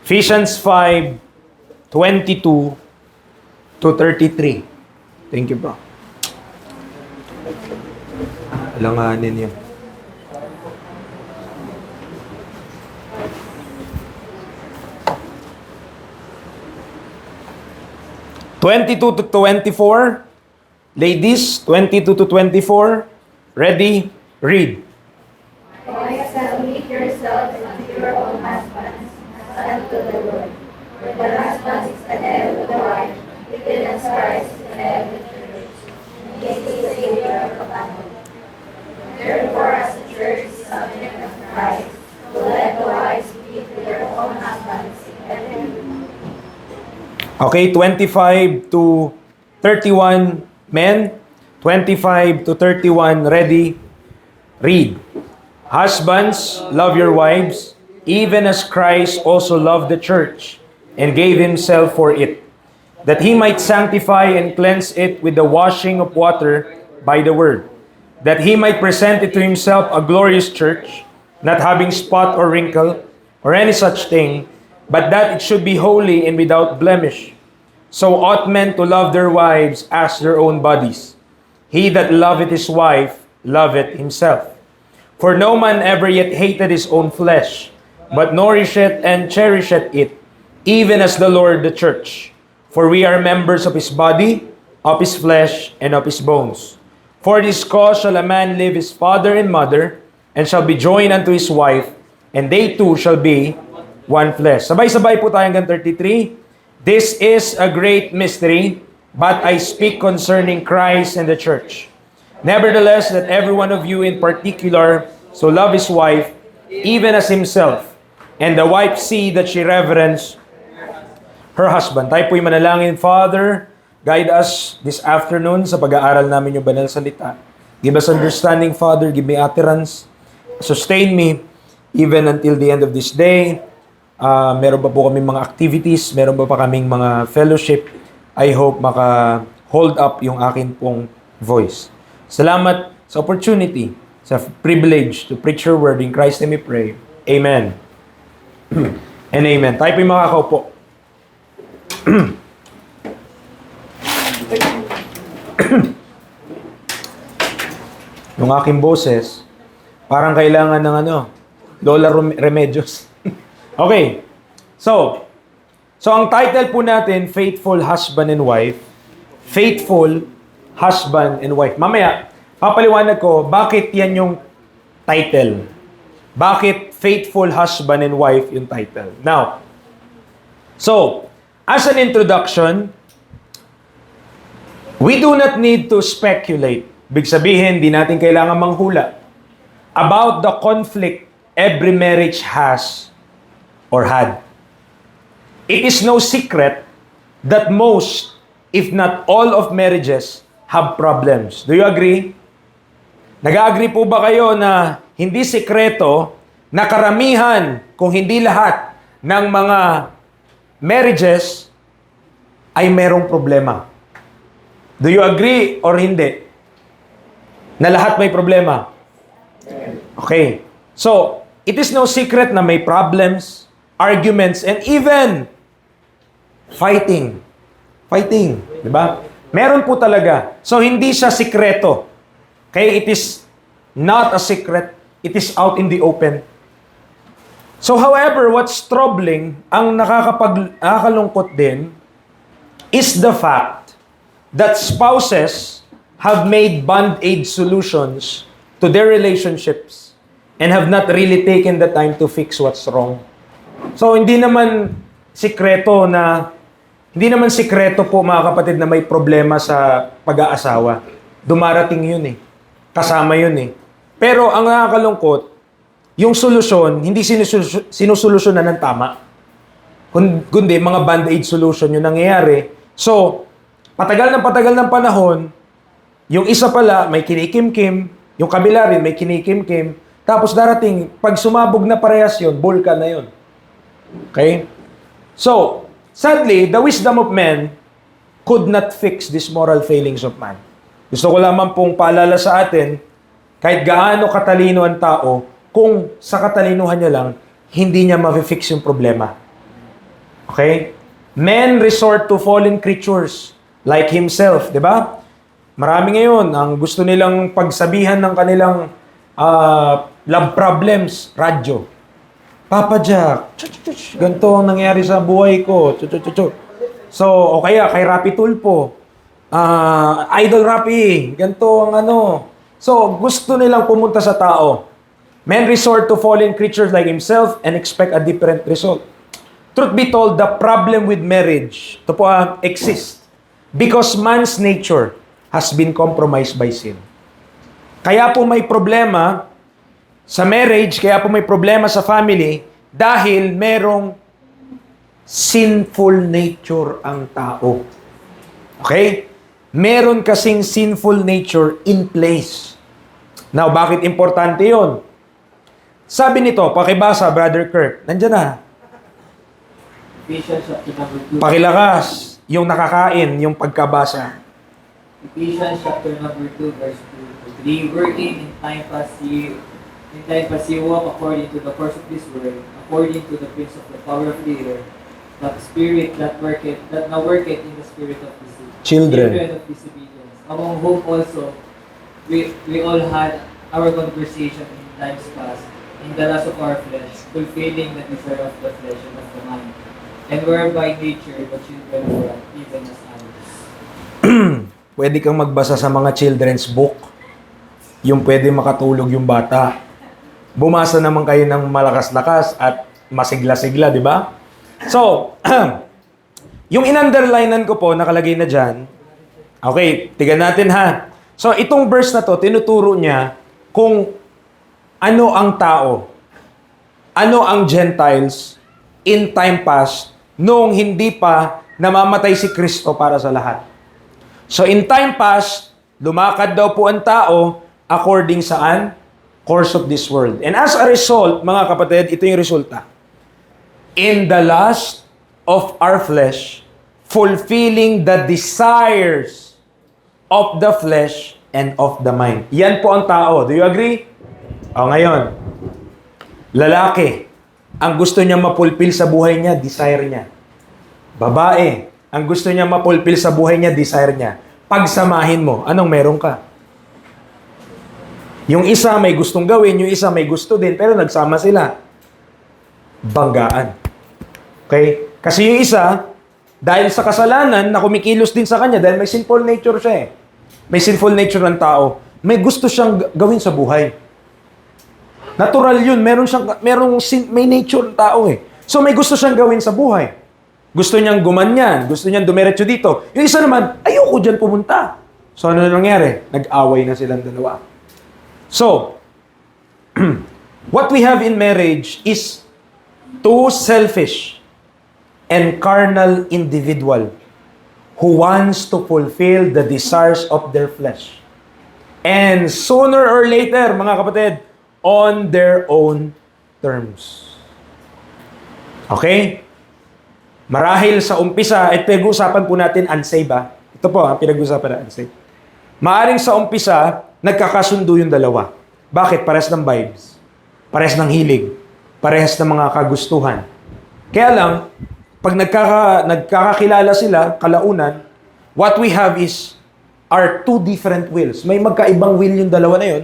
Ephesians 5:22 to 33. Thank you, bro. Alanganin yun. (22 to 24). Ladies, 22 to 24. Ready? Read. Wives, submit yourselves unto your own husbands, as unto the Lord. For the husband is the head of the wife, even as Christ is the head of the church, and he is the Savior of the body. Therefore, as the church is subject of Christ, so let the wives be to their own husbands in everything. Okay, 25 to 31 men. 25 to 31, ready? Read. Husbands, love your wives, even as Christ also loved the church and gave himself for it, that he might sanctify and cleanse it with the washing of water by the word, that he might present it to himself a glorious church, not having spot or wrinkle or any such thing, but that it should be holy and without blemish. So ought men to love their wives as their own bodies. He that loveth his wife loveth himself. For no man ever yet hated his own flesh, but nourisheth and cherisheth it, even as the Lord the church. For we are members of his body, of his flesh, and of his bones. For this cause shall a man leave his father and mother, and shall be joined unto his wife, and they two shall be one flesh. Sabay-sabay po tayo hanggang 33. This is a great mystery, but I speak concerning Christ and the church. Nevertheless, let every one of you in particular so love his wife, even as himself, and the wife see that she reverence her husband. Tayo po'y manalangin. Father, guide us this afternoon sa pag-aaral namin yung banal salita. Give us understanding, Father. Give me utterance. Sustain me even until the end of this day. Meron pa po kaming mga activities, meron pa kaming mga fellowship. I hope maka-hold up yung akin pong voice. Salamat sa opportunity, sa privilege to preach your word. In Christ's name we pray. Amen. And amen. Tayo po yung makakaupo. Yung aking boses, parang kailangan ng Lola Remedios. Okay. So ang title po natin, Faithful Husband and Wife. Faithful Husband and Wife. Mamaya, papaliwanag ko, bakit yan yung title? Bakit Faithful Husband and Wife yung title? Now, so, as an introduction, we do not need to speculate. Big sabihin, di natin kailangan manghula about the conflict every marriage has or had. It is no secret that most, if not all of marriages have problems. Do you agree? Nag-agree po ba kayo na hindi sekreto na karamihan, kung hindi lahat, ng mga marriages ay merong problema? Do you agree or hindi? Na lahat may problema? Okay. So, it is no secret na may problems, arguments, and even fighting. Fighting, di ba? Meron po talaga. So, hindi siya sikreto. Okay? It is not a secret. It is out in the open. So, however, what's troubling, ang nakakalungkot din, is the fact that spouses have made band-aid solutions to their relationships and have not really taken the time to fix what's wrong. So, hindi naman sikreto po mga kapatid na may problema sa pag-aasawa. Dumarating yun eh. Kasama yun eh. Pero ang nakakalungkot, yung solusyon, hindi sinusolusyonan ng tama. Kundi mga band-aid solution yung nangyayari. So, patagal ng panahon, yung isa pala may kinikimkim, yung kabila rin may kinikimkim, tapos darating, pag sumabog na parehas yun, bulkan na yun. Okay? So, sadly, the wisdom of men could not fix these moral failings of man. Gusto ko lamang pong paalala sa atin, kahit gaano katalino ang tao, kung sa katalinuhan niya lang, hindi niya ma-fix yung problema. Okay? Men resort to fallen creatures like himself, di ba? Marami ngayon ang gusto nilang pagsabihan ng kanilang love problems, radyo. Papa Jack, ganito ang nangyari sa buhay ko. So, o kaya kay Rapi Tulpo, Idol Rapi, ganito ang ano. So, gusto nilang pumunta sa tao. Men resort to fallen creatures like himself and expect a different result. Truth be told, the problem with marriage, ito po exists because man's nature has been compromised by sin. Kaya po may problema sa marriage, kaya po may problema sa family, dahil merong sinful nature ang tao. Okay? Meron kasing sinful nature in place. Now, bakit importante yon? Sabi nito, pakibasa, Brother Kurt. Nandiyan na. Ephesians chapter number 2. Pakilakas, yung nakakain, yung pagkabasa. Ephesians chapter number 2, verse 2 to 3. Working in time past you walk according to the course of this world, according to the prince of the power of the air, that spirit that now worketh in the spirit of Children of disobedience. Among whom also we all had our conversation in times past, in the lust of our flesh, fulfilling the desire of the flesh and of the mind, and were by nature the children of wrath, even as others. Pwede kang magbasa sa mga children's book. Yung pwede makatulog yung bata. Bumasa naman kayo ng malakas-lakas at masigla-sigla, di ba? So, yung in-underlinean ko po, nakalagay na dyan. Okay, tigan natin ha. So, itong verse na to, tinuturo niya kung ano ang tao, ano ang Gentiles in time past, noong hindi pa namamatay si Kristo para sa lahat. So, in time past, lumakad daw po ang tao according saan? Course of this world. And as a result, mga kapatid, ito yung resulta. In the lust of our flesh, fulfilling the desires of the flesh and of the mind. Yan po ang tao. Do you agree? O ngayon, lalaki, ang gusto niya mapulpil sa buhay niya, desire niya. Babae, ang gusto niya mapulpil sa buhay niya, desire niya. Pagsamahin mo, anong meron ka? Yung isa may gustong gawin, yung isa may gusto din, pero nagsama sila. Banggaan. Okay? Kasi yung isa, dahil sa kasalanan na kumikilos din sa kanya, dahil may sinful nature siya eh. May sinful nature ng tao. May gusto siyang gawin sa buhay. Natural yun. May nature ng tao eh. So may gusto siyang gawin sa buhay. Gusto niyang gumanyan. Gusto niyang dumiretso dito. Yung isa naman, ayoko dyan pumunta. So ano na nangyari? Nag-away na silang dalawa. So, what we have in marriage is two selfish and carnal individual who wants to fulfill the desires of their flesh. And sooner or later, mga kapatid, on their own terms. Okay? Marahil sa umpisa, at pinag-uusapan po natin unsaved ha. Ito po ang pinag-uusapan na unsaved. Maaring sa umpisa, nagkakasundo yung dalawa. Bakit? Parehas ng vibes. Parehas ng hilig. Parehas ng mga kagustuhan. Kaya lang, pag nagkakakilala sila, kalaunan, what we have are two different wills. May magkaibang will yung dalawa na yun.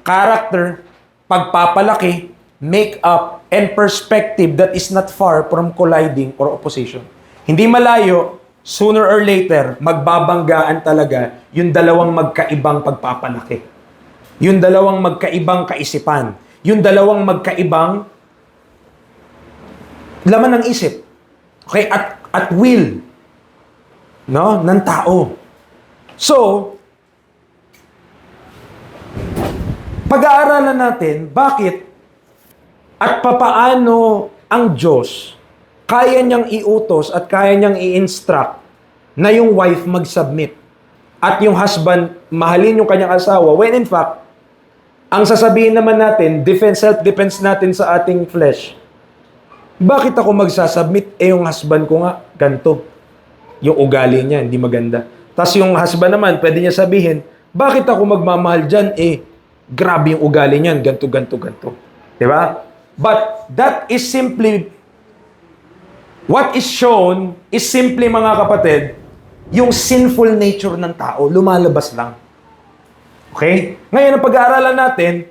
Character, pagpapalaki, make-up, and perspective that is not far from colliding or opposition. Hindi malayo, sooner or later, magbabanggaan talaga yung dalawang magkaibang pagpapalaki. Yung dalawang magkaibang kaisipan. Yung dalawang magkaibang laman ng isip. Okay? At will. No? Ng tao. So, pag-aaralan natin, bakit at papaano ang Diyos kaya niyang iutos at kaya niyang i-instruct na yung wife mag-submit at yung husband mahalin yung kanyang asawa when in fact, ang sasabihin naman natin, self-defense natin sa ating flesh, bakit ako magsasubmit? Yung husband ko nga, ganito. Yung ugali niya, hindi maganda. Tapos yung husband naman, pwede niya sabihin, bakit ako magmamahal dyan? Grabe yung ugali niyan, ganito. Diba? But that is simply What is shown is simply, mga kapatid, yung sinful nature ng tao, lumalabas lang. Okay? Ngayon, ang pag-aaralan natin,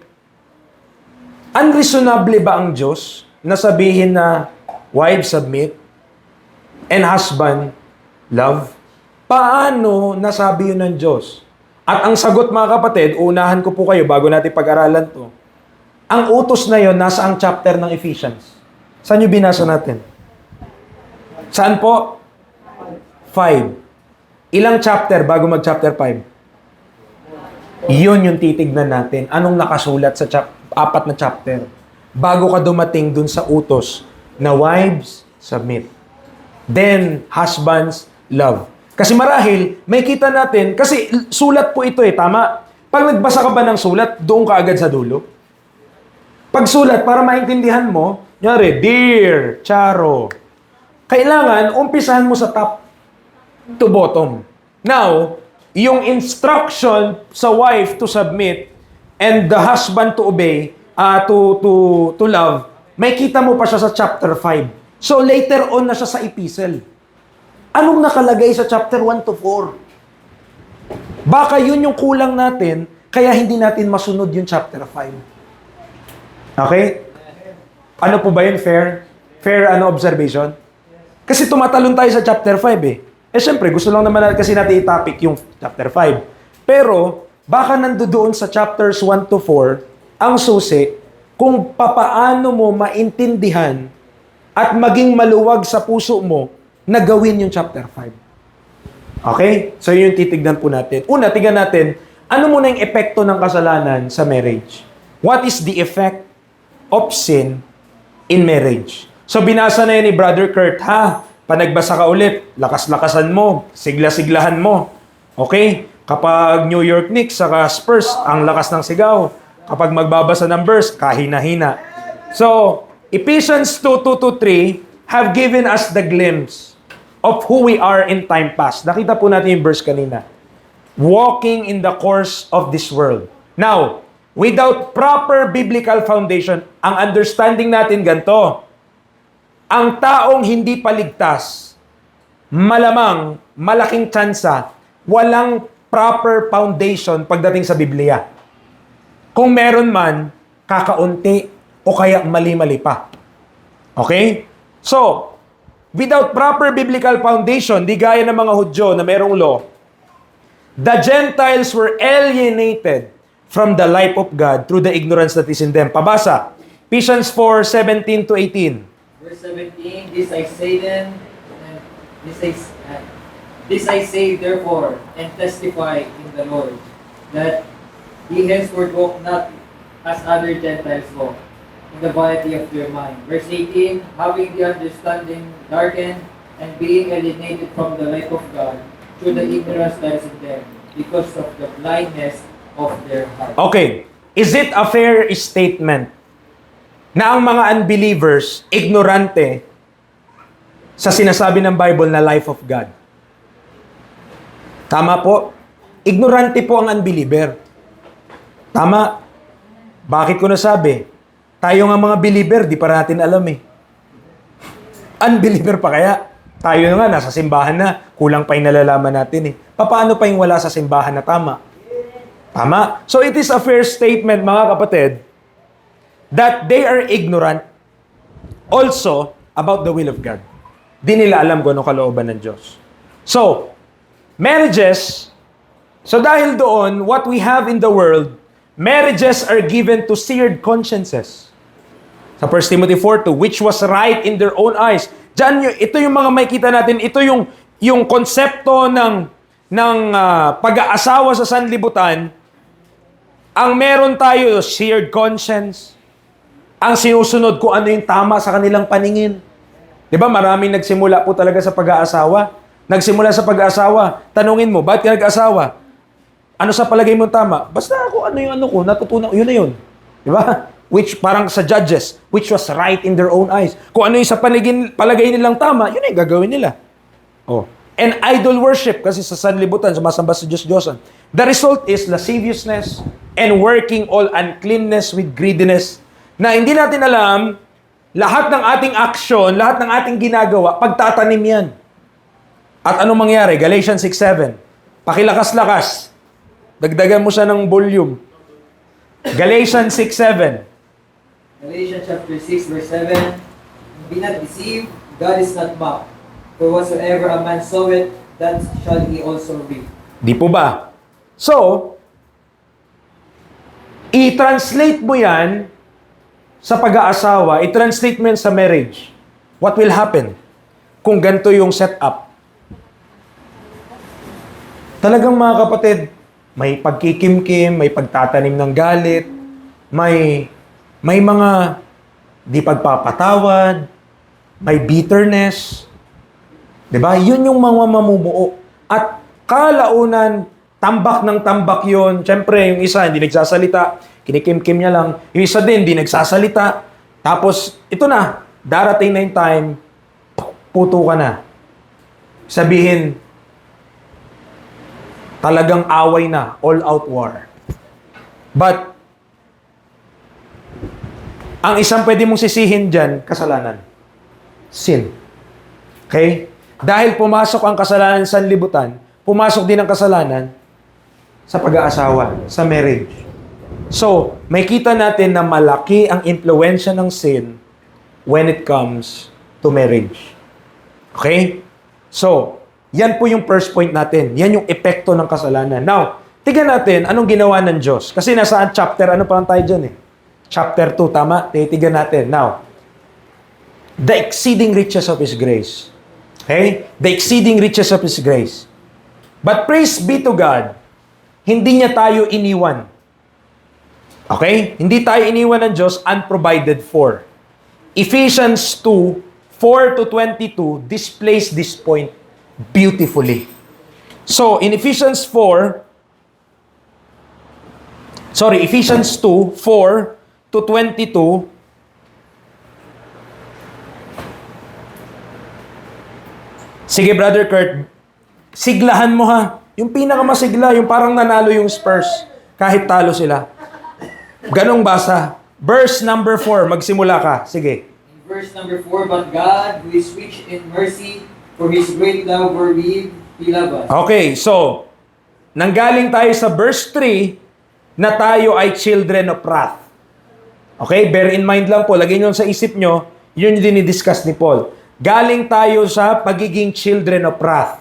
unreasonable ba ang Diyos na sabihin na wife, submit, and husband, love? Paano nasabi yun ng Diyos? At ang sagot, mga kapatid, unahan ko po kayo bago natin pag-aralan to. Ang utos na yon nasa ang chapter ng Ephesians. Saan nyo binasa natin? Saan po? 5. Ilang chapter bago mag-chapter 5? Yun yung titignan natin. Anong nakasulat sa 4 na chapter? Bago ka dumating dun sa utos na wives, submit. Then, husbands, love. Kasi marahil, may kita natin, kasi sulat po ito tama? Pag nagbasa ka ba ng sulat, doon ka agad sa dulo? Pag sulat, para maintindihan mo, nyari, Dear Charo, kailangan umpisahan mo sa top to bottom. Now, yung instruction sa wife to submit and the husband to obey, to love, may kita mo pa siya sa chapter 5. So, later on na siya sa epistle. Anong nakalagay sa chapter 1 to 4? Baka yun yung kulang natin, kaya hindi natin masunod yung chapter 5. Okay? Ano po ba yun? Fair? Fair observation? Kasi tumatalon tayo sa chapter 5 syempre, gusto lang naman kasi natin i-topic yung chapter 5. Pero, baka nandoon sa chapters 1 to 4, ang susi kung papaano mo maintindihan at maging maluwag sa puso mo na gawin yung chapter 5. Okay? So, yun yung titignan po natin. Una, tignan natin, ano muna yung epekto ng kasalanan sa marriage? What is the effect of sin in marriage? So, binasa na yun ni Brother Kurt, ha? Panagbasa ka ulit, lakas-lakasan mo, sigla-siglahan mo. Okay? Kapag New York Knicks saka Spurs, ang lakas ng sigaw. Kapag magbabasa ng verse, kahina-hina. So, Ephesians 2:2-3 have given us the glimpse of who we are in time past. Nakita po natin yung verse kanina. Walking in the course of this world. Now, without proper biblical foundation, ang understanding natin ganito. Ang taong hindi paligtas, malamang, malaking tsansa, walang proper foundation pagdating sa Biblia. Kung meron man, kakaunti o kaya mali-mali pa. Okay? So, without proper biblical foundation, di gaya ng mga Hudyo na merong law, the Gentiles were alienated from the life of God through the ignorance that is in them. Pabasa, Ephesians 4:17-18. Verse 17, this I say then, and this I say therefore, and testify in the Lord, that ye henceforth walk not as other Gentiles walk, in the vanity of their mind. Verse 18, having the understanding darkened, and being alienated from the life of God, through the ignorance that is in them, because of the blindness of their heart. Okay. Is it a fair statement na ang mga unbelievers, ignorante sa sinasabi ng Bible na life of God? Tama po. Ignorante po ang unbeliever. Tama. Bakit ko nasabi? Tayo nga mga believer, di pa natin alam Unbeliever pa kaya? Tayo nga, nasa simbahan na, kulang pa yung nalalaman natin Paano pa yung wala sa simbahan na tama? Tama. So it is a fair statement, mga kapatid, that they are ignorant also about the will of God. Di nila alam kung anong kalooban ng Diyos. So, marriages, so dahil doon, what we have in the world, marriages are given to seared consciences. Sa 1 Timothy 4:2, which was right in their own eyes. Diyan, ito yung mga makikita natin, ito yung konsepto ng pag-aasawa sa sanlibutan. Ang meron tayo, seared conscience, ang sinusunod kung ano yung tama sa kanilang paningin. Di ba maraming nagsimula po talaga sa pag-aasawa? Nagsimula sa pag-aasawa, tanungin mo, bakit ka nag-aasawa? Ano sa palagay mo tama? Basta ako, ano yung natutunan, yun na yun. Di ba? Which, parang sa Judges, which was right in their own eyes. Kung ano yung sa palagay nilang tama, yun yung gagawin nila. Oh. And idol worship, kasi sa sanlibutan, sumasamba sa Diyos-Diyosan. The result is lasciviousness and working all uncleanness with greediness, na hindi natin alam lahat ng ating aksyon, lahat ng ating ginagawa, pagtatanim yan. At anong mangyari? Galatians 6:7. Pakilakas-lakas. Dagdagan mo siya ng volume. Galatians 6:7. Galatians chapter 6, verse 7. Be not deceived, God is not mocked. For whatsoever a man soweth, that shall he also reap. Di po ba? So, i-translate mo yan sa pag-aasawa, i-translate mo yan sa marriage. What will happen kung ganito yung setup? Talagang mga kapatid, may pagkikimkim, may pagtatanim ng galit, may mga di pagpapatawad, may bitterness. Diba? Yun yung mga mamumuo. At kalaunan, tambak ng tambak yun. Siyempre, yung isa hindi nagsasalita, kinikimkim niya lang. Yung isa din, hindi nagsasalita. Tapos, ito na, darating na yung time, puto ka na. Sabihin, talagang away na, all-out war. But, ang isang pwede mong sisihin dyan, kasalanan. Sin. Okay? Dahil pumasok ang kasalanan sa sanlibutan, pumasok din ang kasalanan sa pag-aasawa, sa marriage. So, may kita natin na malaki ang impluensya ng sin when it comes to marriage. Okay? So, yan po yung first point natin. Yan yung epekto ng kasalanan. Now, tignan natin anong ginawa ng Diyos. Kasi nasa chapter, ano pa lang tayo dyan eh? Chapter 2, tama? Titigan natin. Now, the exceeding riches of His grace. Okay? The exceeding riches of His grace. But praise be to God, hindi niya tayo iniwan. Okay? Hindi tayo iniwan ng Diyos unprovided for. Ephesians 2, 4 to 22 displays this point beautifully. So, in Ephesians 2, 4 to 22, sige, Brother Kurt, siglahan mo ha. Yung pinakamasigla, yung parang nanalo yung Spurs, kahit talo sila. Ganong basa. Verse number 4, magsimula ka. Sige. In verse number 4, But God, who is rich in mercy, for His great love wherewith He loved us. Okay, so, nanggaling tayo sa verse 3 na tayo ay children of wrath. Okay, bear in mind lang po, lagyan nyo sa isip nyo, yun yung dinidiscuss ni Paul. Galing tayo sa pagiging children of wrath.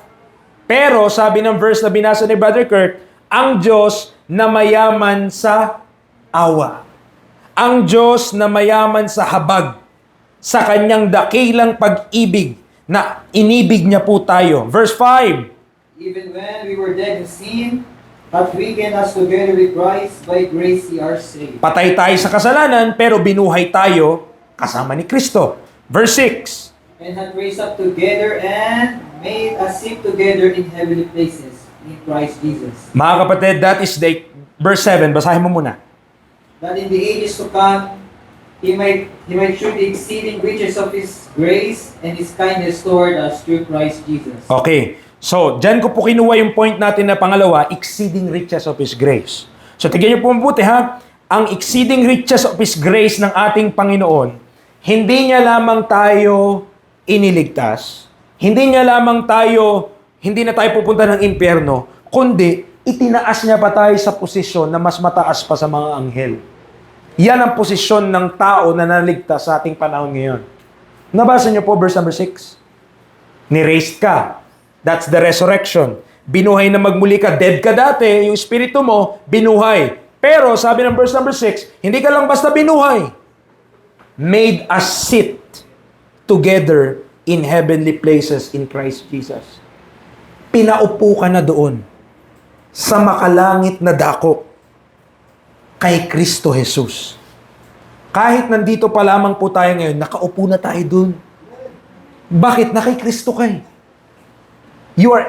Pero, sabi ng verse na binasa ni Brother Kurt, ang Diyos na mayaman sa awa. Ang Diyos na mayaman sa habag, sa kanyang dakilang pag-ibig, na inibig niya po tayo. Verse 5, Even when we were dead in sin, hath quickened us together with Christ, by grace ye are saved. patay tayo sa kasalanan, pero binuhay tayo kasama ni Kristo. Verse 6, And hath raised up together and made us sit together in heavenly places in Christ Jesus. mga kapatid, that is the verse 7. Basahin mo muna. That in the ages to come, He might show the exceeding riches of His grace and His kindness toward us through Christ Jesus. Okay. So, dyan ko po kinuha yung point natin na pangalawa, exceeding riches of His grace. So, tignan niyo po mabuti ha. Ang exceeding riches of His grace ng ating Panginoon, hindi niya lamang tayo iniligtas, hindi niya lamang tayo, hindi na tayo pupunta ng impyerno, kundi itinaas niya pa tayo sa posisyon na mas mataas pa sa mga anghel. Yan ang posisyon ng tao na naligtas sa ating panahon ngayon. Nabasa niyo po verse number 6. Ni-raised ka. That's the resurrection. Binuhay na magmuli ka. Dead ka dati, yung espiritu mo, binuhay. Pero, sabi ng verse number 6, hindi ka lang basta binuhay. Made us sit together in heavenly places in Christ Jesus. Pinaupo ka na doon sa makalangit na dako kay Kristo Jesus. Kahit nandito pa lamang po tayo ngayon, nakaupo na tayo doon. Bakit? Na kay Kristo kay.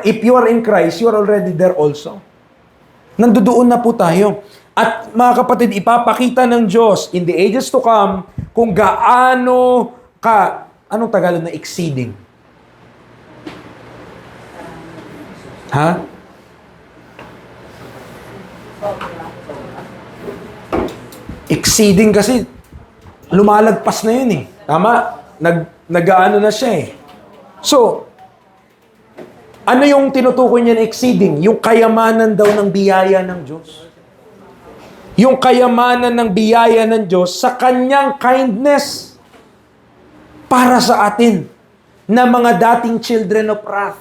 If you are in Christ, you are already there also. Nandoon na po tayo. At mga kapatid, ipapakita ng Diyos in the ages to come kung gaano ka, anong Tagalog na exceeding? Ha? Exceeding kasi, lumalagpas na yun eh. Tama? Nag-aano na siya eh. So, ano yung tinutukoy niya na exceeding? Yung kayamanan daw ng biyaya ng Diyos. Yung kayamanan ng biyaya ng Diyos sa kanyang kindness para sa atin na mga dating children of wrath.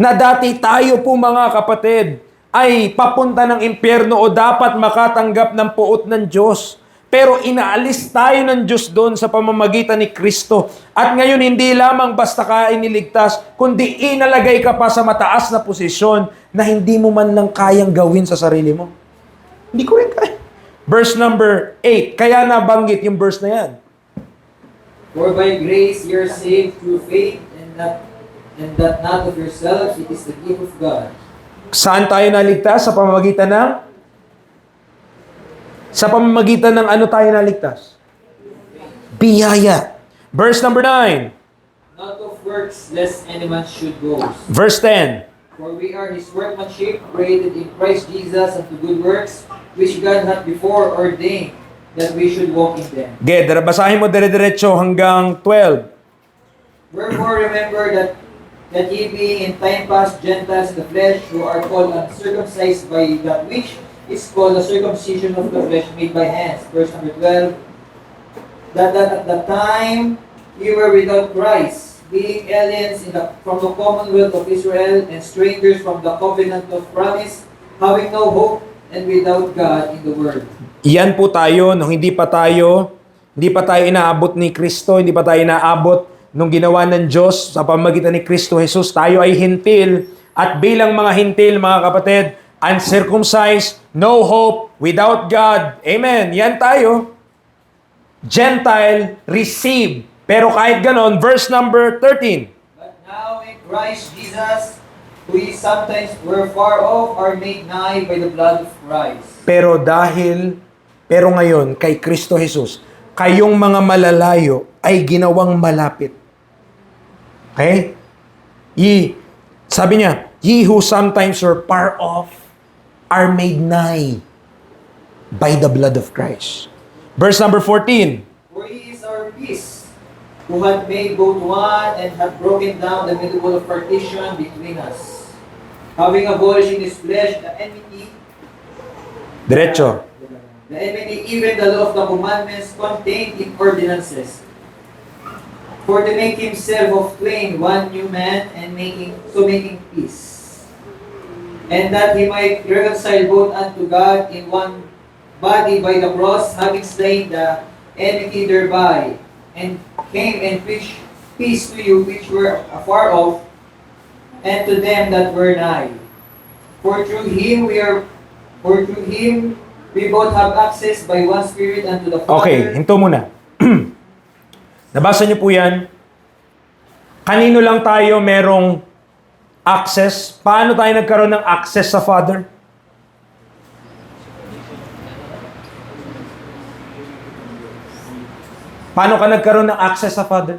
Na dati tayo po mga kapatid ay papunta ng impyerno o dapat makatanggap ng puot ng Diyos. Pero inaalis tayo ng Diyos doon sa pamamagitan ni Kristo. At ngayon, hindi lamang basta ka iniligtas, kundi inalagay ka pa sa mataas na posisyon na hindi mo man lang kayang gawin sa sarili mo. Hindi ko rin kaya. Verse number 8. Kaya nabanggit yung verse na yan. For by grace you are saved through faith, and that not of yourselves, it is the gift of God. Saan tayo naligtas? Sa pamamagitan ng? Sa pamamagitan ng ano tayo naligtas? Biyaya. Verse number 9. Not of works, lest any man should boast. Verse 10. For we are His workmanship, created in Christ Jesus unto good works, which God hath before ordained that we should walk in them. Basahin mo dire-diretso hanggang 12. Wherefore remember that ye being in time past Gentiles in the flesh, who are called uncircumcised by that which is called the circumcision of the flesh made by hands. Verse number 12. That at the time ye were without Christ, being aliens from the commonwealth of Israel and strangers from the covenant of promise, having no hope and without God in the world. Iyan po tayo nung hindi pa tayo inaabot ni Kristo, hindi pa tayo inaabot nung ginawa ng Diyos sa pamamagitan ni Kristo Jesus. Tayo ay hintil at bilang mga hintil, mga kapatid, uncircumcised, no hope, without God. Amen. Yan tayo. Gentile, receive. Pero kahit ganon, verse number 13. But now in Christ Jesus, who ye sometimes were far off, are made nigh by the blood of Christ. Pero ngayon, kay Kristo Jesus, kayong mga malalayo ay ginawang malapit. Okay? Sabi niya, ye who sometimes were far off are made nigh by the blood of Christ. Verse number 14. For he is our peace, who hath made both one, and hath broken down the middle wall of partition between us, having abolished in his flesh the enmity, Diretso. even the law of the commandments contained in ordinances, for to make himself of twain one new man, and making peace. And that he might reconcile both unto God in one body by the cross, having slain the enmity thereby, and came and preached peace to you which were afar off, and to them that were nigh. For through him we both have access by one Spirit unto the Father. Okay, hinto muna. Nabasa niyo po yan. Kanino lang tayo merong access? Paano tayo nagkaroon ng access sa Father? Paano ka nagkaroon ng access sa Father?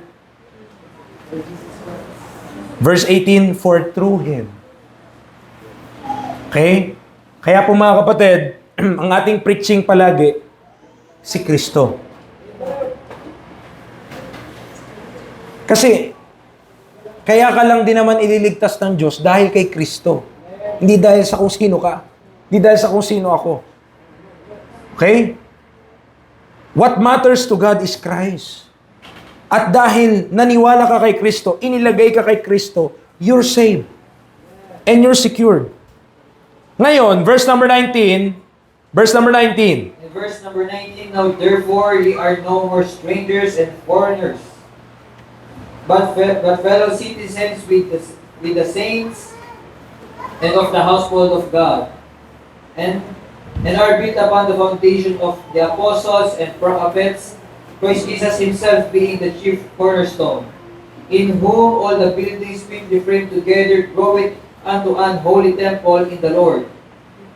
Verse 18, for through Him. Okay? Kaya po mga kapatid, ang ating preaching palagi, si Kristo. Kasi, kaya ka lang din naman ililigtas ng Diyos dahil kay Kristo. Hindi dahil sa kung sino ka. Hindi dahil sa kung sino ako. Okay? What matters to God is Christ. At dahil naniwala ka kay Kristo, inilagay ka kay Kristo, you're saved. And you're secured. Ngayon, verse number 19. In verse number 19, now therefore ye are no more strangers and foreigners, but fellow citizens with the saints and of the household of God, and are built upon the foundation of the apostles and prophets, Christ Jesus himself being the chief cornerstone, in whom all the buildings fitly framed together groweth unto an holy temple in the Lord,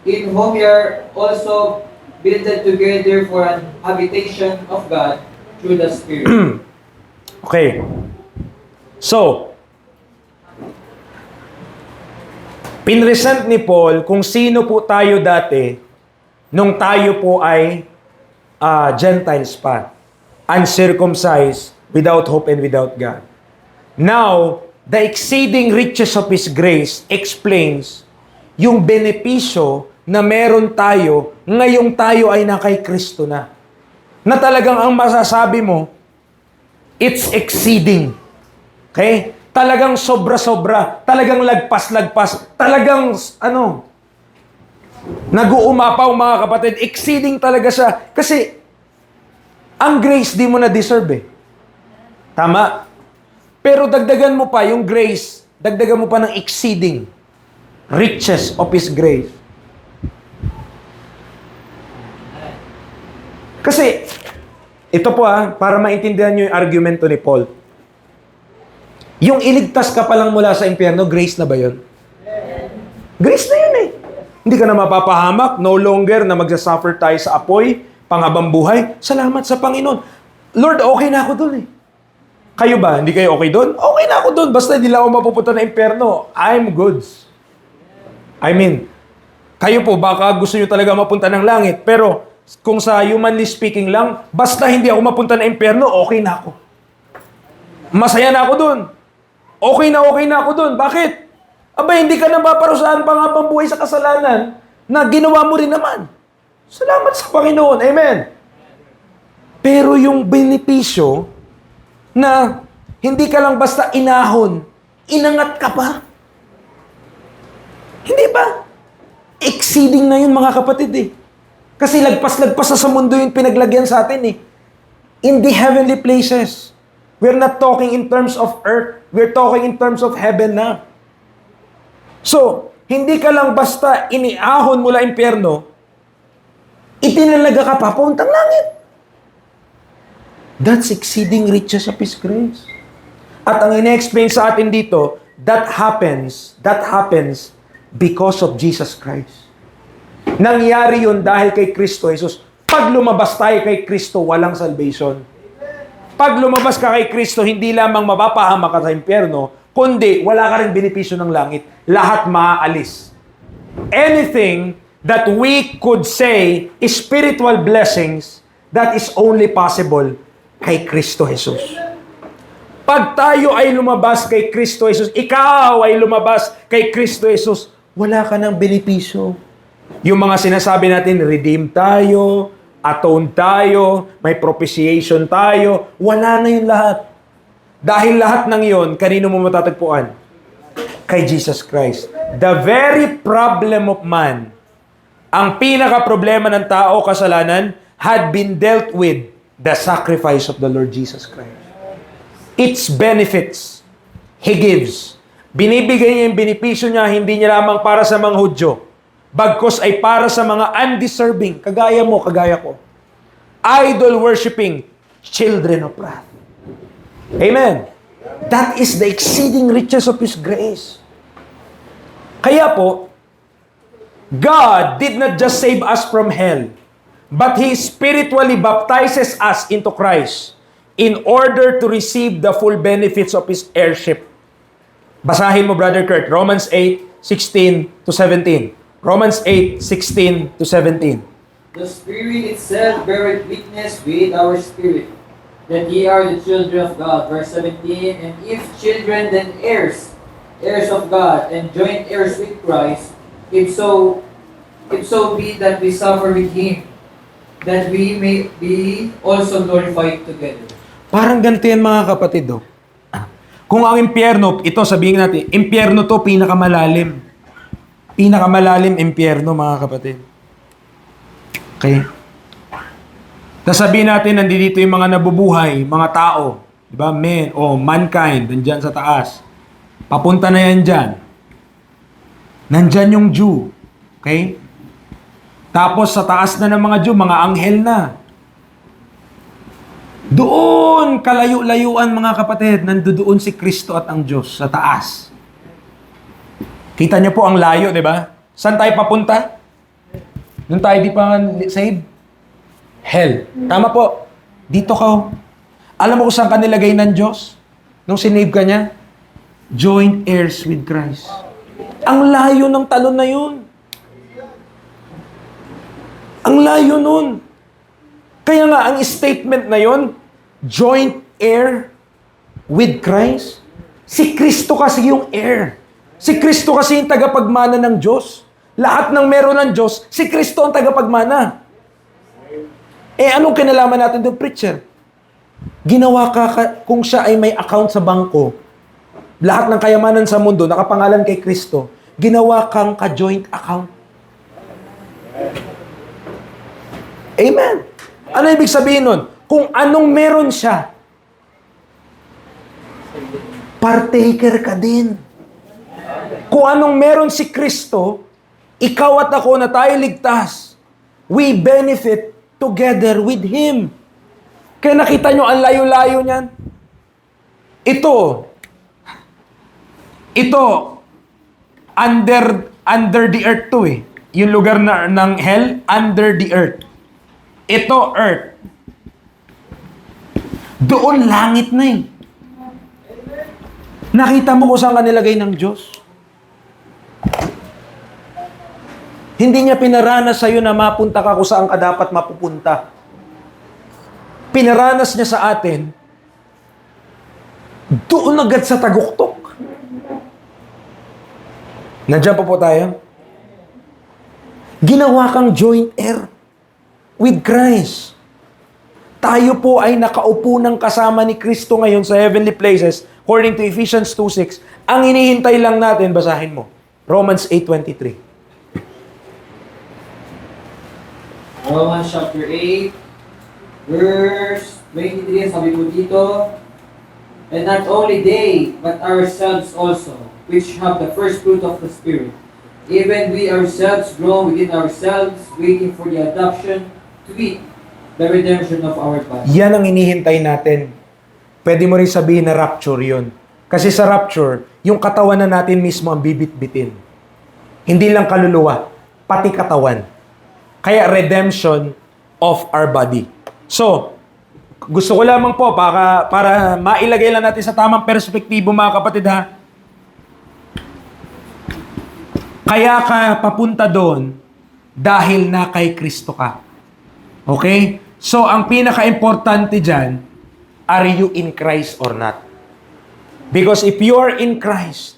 in whom ye are also builded together for an habitation of God through the Spirit. Okay. So, pinresent ni Paul kung sino po tayo dati nung tayo po ay Gentiles pa. uncircumcised, without hope and without God. Now, the exceeding riches of His grace explains yung benepisyo na meron tayo ngayong tayo ay na kay Kristo na. Na talagang ang masasabi mo, it's exceeding. Okay? Talagang sobra-sobra. Talagang lagpas-lagpas. Talagang, nag-uumapaw mga kapatid. Exceeding talaga siya. Kasi, ang grace di mo na deserve eh. Tama? Pero dagdagan mo pa yung grace, dagdagan mo pa ng exceeding riches of His grace. Kasi, ito po para maintindihan nyo yung argumento ni Paul. Yung iligtas ka pa lang mula sa impyerno, grace na ba yun? Grace na yun eh. Hindi ka na mapapahamak, no longer na magsasuffer tayo sa apoy, panghabang buhay. Salamat sa Panginoon. Lord, okay na ako dun eh. Kayo ba? Hindi kayo okay dun? Okay na ako dun. Basta hindi lang ako mapupunta na impyerno. I'm goods. I mean, kayo po, baka gusto nyo talaga mapunta ng langit. Pero, kung sa humanly speaking lang, basta hindi ako mapunta na impyerno, okay na ako. Masaya na ako dun. Okay na ako dun. Bakit? Aba, hindi ka na maparusahan pang habang buhay sa kasalanan na ginawa mo rin naman. Salamat sa Panginoon. Amen. Pero yung benepisyo na hindi ka lang basta inahon, inangat ka pa. Hindi ba? Exceeding na yun mga kapatid eh. Kasi lagpas-lagpas sa mundo yung pinaglagyan sa atin eh. In the heavenly places. We're not talking in terms of earth. We're talking in terms of heaven na. So, hindi ka lang basta iniahon mula impyerno, itinalaga ka pa pauntang langit. That's exceeding riches of His grace. At ang ina-explain sa atin dito, that happens because of Jesus Christ. Nangyari yun dahil kay Kristo Jesus. Pag lumabas tayo kay Kristo, walang salvation. Pag lumabas ka kay Kristo, hindi lamang mapapahama ka sa impyerno, kundi wala ka rin benepisyo ng langit. Lahat maaalis. Anything that we could say is spiritual blessings, that is only possible kay Kristo Jesus. Pag tayo ay lumabas kay Kristo Jesus, ikaw ay lumabas kay Kristo Jesus, wala ka ng benepisyo. Yung mga sinasabi natin, redeem tayo, atone tayo, may propitiation tayo, wala na yun lahat. Dahil lahat ng yun, kanino mo matatagpuan? Kay Jesus Christ. The very problem of man, ang pinaka-problema ng tao, kasalanan, had been dealt with the sacrifice of the Lord Jesus Christ. Its benefits, He gives. Binibigay niya yung benepisyo niya, hindi niya lamang para sa mga Hudyo, bagkus ay para sa mga undeserving, kagaya mo, kagaya ko. Idol-worshipping children of wrath. Amen. That is the exceeding riches of His grace. Kaya po, God did not just save us from hell, but He spiritually baptizes us into Christ in order to receive the full benefits of His heirship. Basahin mo, Brother Kurt, Romans 8:16 to 17. Romans 8:16 to 17. The Spirit itself beareth witness with our spirit that ye are the children of God. Verse 17, and if children, then heirs, heirs of God, and joint heirs with Christ, if so be that we suffer with Him, that we may be also glorified together. Parang ganito yan mga kapatid. Kung ang impyerno, ito sabihin natin, impyerno to pinakamalalim. Pinakamalalim impyerno mga kapatid. Okay? Sasabihin natin, nandito yung mga nabubuhay, mga tao. Diba? Men, mankind, nandyan sa taas. Papunta na yan dyan. Nandyan yung Jew. Okay? Tapos sa taas na ng mga Jew, mga anghel na. Doon, kalayo-layuan mga kapatid, nandoon si Kristo at ang Diyos sa taas. Kita niyo po ang layo, di ba? Saan tayo papunta? Nung tayo di pa saved? Hell. Tama po. Dito ka. Alam mo kung saan ka nilagay ng Diyos? Nung sinave ka niya? Joint heirs with Christ. Ang layo ng talon na yun. Ang layo nun. Kaya nga, ang statement na yun, joint heir with Christ? Si Kristo kasi yung heir. Si Kristo kasi yung tagapagmana ng Diyos. Lahat ng meron ng Diyos, si Kristo ang tagapagmana. Anong kinalaman natin doon, preacher? Ginawa kung siya ay may account sa bangko, lahat ng kayamanan sa mundo, nakapangalan kay Kristo, ginawa kang ka-joint account. Amen. Ano ibig sabihin nun? Kung anong meron siya, partaker ka din. Kung anong meron si Kristo, ikaw at ako na tayo ligtas, we benefit together with Him. Kaya nakita nyo, ang layo-layo niyan. Ito, under the earth to eh. Yung lugar ng hell, under the earth. Ito, earth. Doon, langit na eh. Nakita mo kung saan ka nilagay ng Diyos? Hindi niya pinaranas sa'yo na mapunta ka kung saan ka dapat mapupunta. Pinaranas niya sa atin, doon agad sa taguktok. Nandiyan pa po tayo? Ginawa kang joint heir with Christ. Tayo po ay nakaupo ng kasama ni Kristo ngayon sa heavenly places, according to Ephesians 2:6. Ang hinihintay lang natin, basahin mo, Romans 8:23. Romans chapter 8, verse 23, sabi po dito, and not only they, but ourselves also, which have the first fruit of the Spirit, even we ourselves grow within ourselves, waiting for the adoption to wit, the redemption of our body. Yan ang hinihintay natin. Pwede mo rin sabihin na rapture yun. Kasi sa rapture, yung katawan na natin mismo ang bibit-bitin. Hindi lang kaluluwa, pati katawan. Kaya redemption of our body. So, gusto ko lamang po para mailagay lang natin sa tamang perspektibo, mga kapatid, ha? Kaya ka papunta doon dahil na kay Kristo ka. Okay? So, ang pinaka-importante dyan, are you in Christ or not? Because if you are in Christ,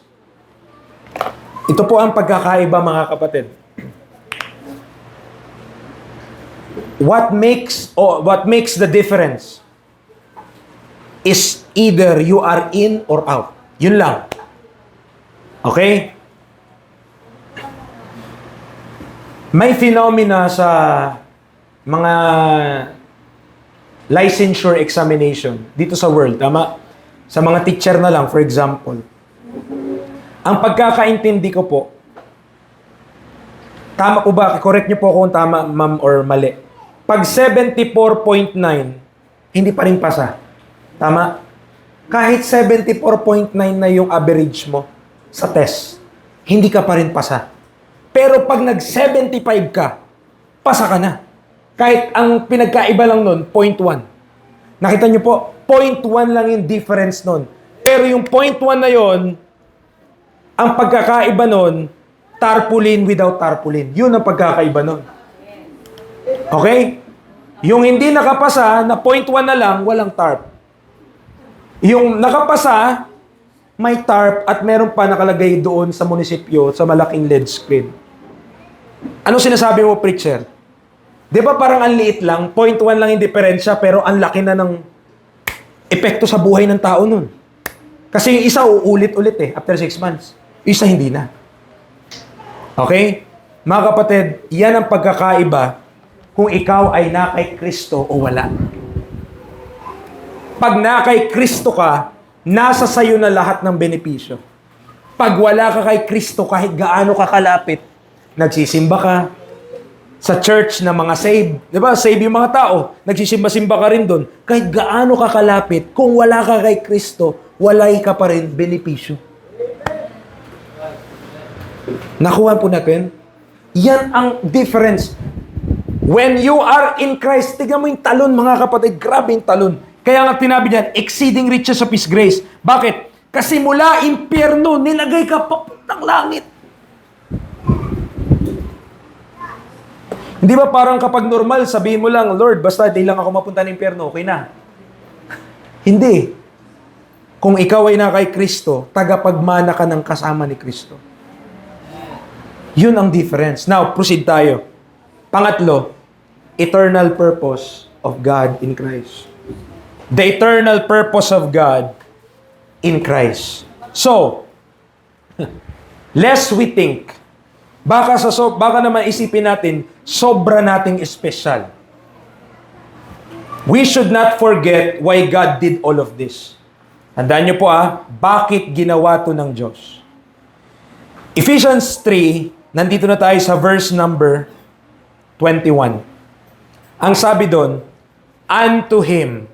ito po ang pagkakaiba, mga kapatid. What makes the difference is either you are in or out. Yun lang. Okay? May phenomena sa mga licensure examination dito sa world, tama? Sa mga teacher na lang, for example. Ang pagkakaintindi ko po, tama po ba? Correct niyo po kung tama, ma'am, or mali. Pag 74.9, hindi pa rin pasa. Tama? Kahit 74.9 na yung average mo sa test, hindi ka pa rin pasa. Pero pag nag-75 ka, pasa ka na. Kahit ang pinagkaiba lang nun, 0.1. Nakita niyo po, 0.1 lang yung difference nun. Pero yung 0.1 na yon, ang pagkakaiba nun, tarpaulin without tarpaulin. Yun ang pagkakaiba nun. Okay? Yung hindi nakapasa, na 0.1 na lang, walang tarp. Yung nakapasa, may tarp at meron pa nakalagay doon sa munisipyo sa malaking LED screen. Ano sinasabi mo, preacher? Di ba parang ang liit lang, 0.1 lang yung diferensya, pero ang laki na ng epekto sa buhay ng tao nun. Kasi yung isa uulit-ulit after 6 months. Yung isa hindi na. Okay? Mga kapatid, yan ang pagkakaiba kung ikaw ay na kay Kristo o wala. Pag na kay Kristo ka, nasa sayo na lahat ng benepisyo. Pag wala ka kay Kristo, kahit gaano ka kalapit, nagsisimba ka sa church na mga save. Di ba? Save yung mga tao. Nagsisimba-simba ka rin doon. Kahit gaano ka kalapit, kung wala ka kay Kristo, walay ka pa rin benepisyo. Nakuha po natin? Yan ang difference. When you are in Christ, tignan mo yung talon, mga kapatid. Grabe yung talon. Kaya nga tinabi niyan, exceeding riches of His grace. Bakit? Kasi mula impyerno, nilagay ka papuntang langit. Hindi ba parang kapag normal, sabihin mo lang, Lord, basta di lang ako mapunta ng impyerno, okay na. Hindi. Kung ikaw ay na kay Kristo, tagapagmana ka ng kasama ni Kristo. Yun ang difference. Now, proceed tayo. Pangatlo, eternal purpose of God in Christ. The eternal purpose of God in Christ. So, lest we think, baka naman isipin natin, sobra nating espesyal. We should not forget why God did all of this. Tandaan niyo po bakit ginawa to ng Diyos. Ephesians 3, nandito na tayo sa verse number 21. Ang sabi doon, unto Him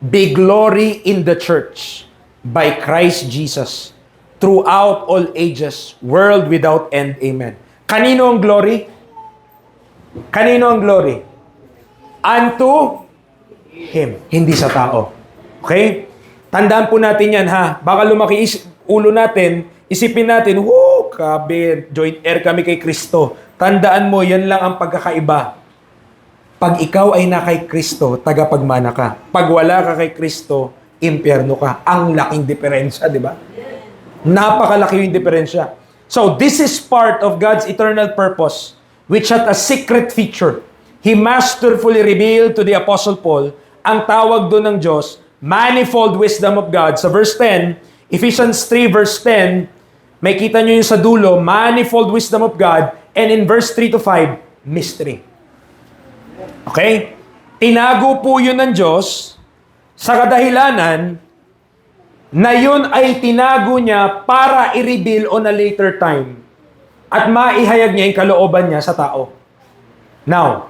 be glory in the church by Christ Jesus throughout all ages, world without end. Amen. Kanino ang glory? Kanino ang glory? Unto Him, hindi sa tao. Okay? Tandaan po natin yan Baka lumaki ulo natin, isipin natin, kabe, joint heir kami kay Kristo. Tandaan mo, yan lang ang pagkakaiba. Pag ikaw ay na kay Kristo, tagapagmana ka. Pag wala ka kay Kristo, impyerno ka. Ang laking diferensya, di ba? Napakalaki yung diferensya. So, this is part of God's eternal purpose, which had a secret feature. He masterfully revealed to the Apostle Paul ang tawag doon ng Diyos, manifold wisdom of God. Sa verse 10, Ephesians 3 verse 10, may kita nyo yung sa dulo, manifold wisdom of God. And in verse 3 to 5, mystery. Okay? Tinago po yun ng Diyos sa kadahilanan na yun ay tinago niya para i-reveal on a later time at maihayag niya yung kalooban niya sa tao. Now,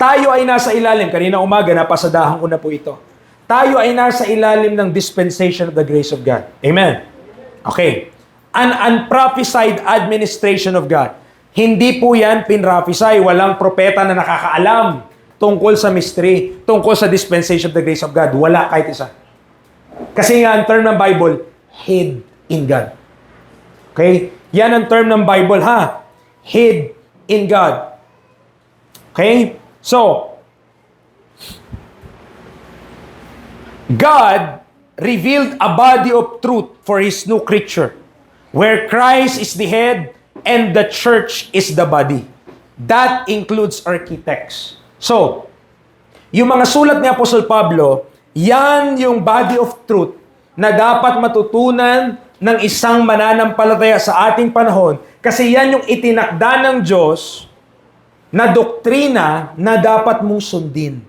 tayo ay nasa ilalim. Kanina umaga, napasadahan ko na po ito. Tayo ay nasa ilalim ng dispensation of the grace of God. Amen? Okay. An unprophesied administration of God. Hindi po yan pinrophesy. Walang propeta na nakakaalam tungkol sa mystery, tungkol sa dispensation of the grace of God. Wala kahit isa. Kasi nga, ang term ng Bible, hid in God. Okay? Yan ang term ng Bible, hid in God. Okay? So, God revealed a body of truth for His new creature, where Christ is the head and the church is the body. That includes our key text. So, yung mga sulat ni Apostle Pablo, yan yung body of truth na dapat matutunan ng isang mananampalataya sa ating panahon kasi yan yung itinakda ng Diyos na doktrina na dapat mong sundin.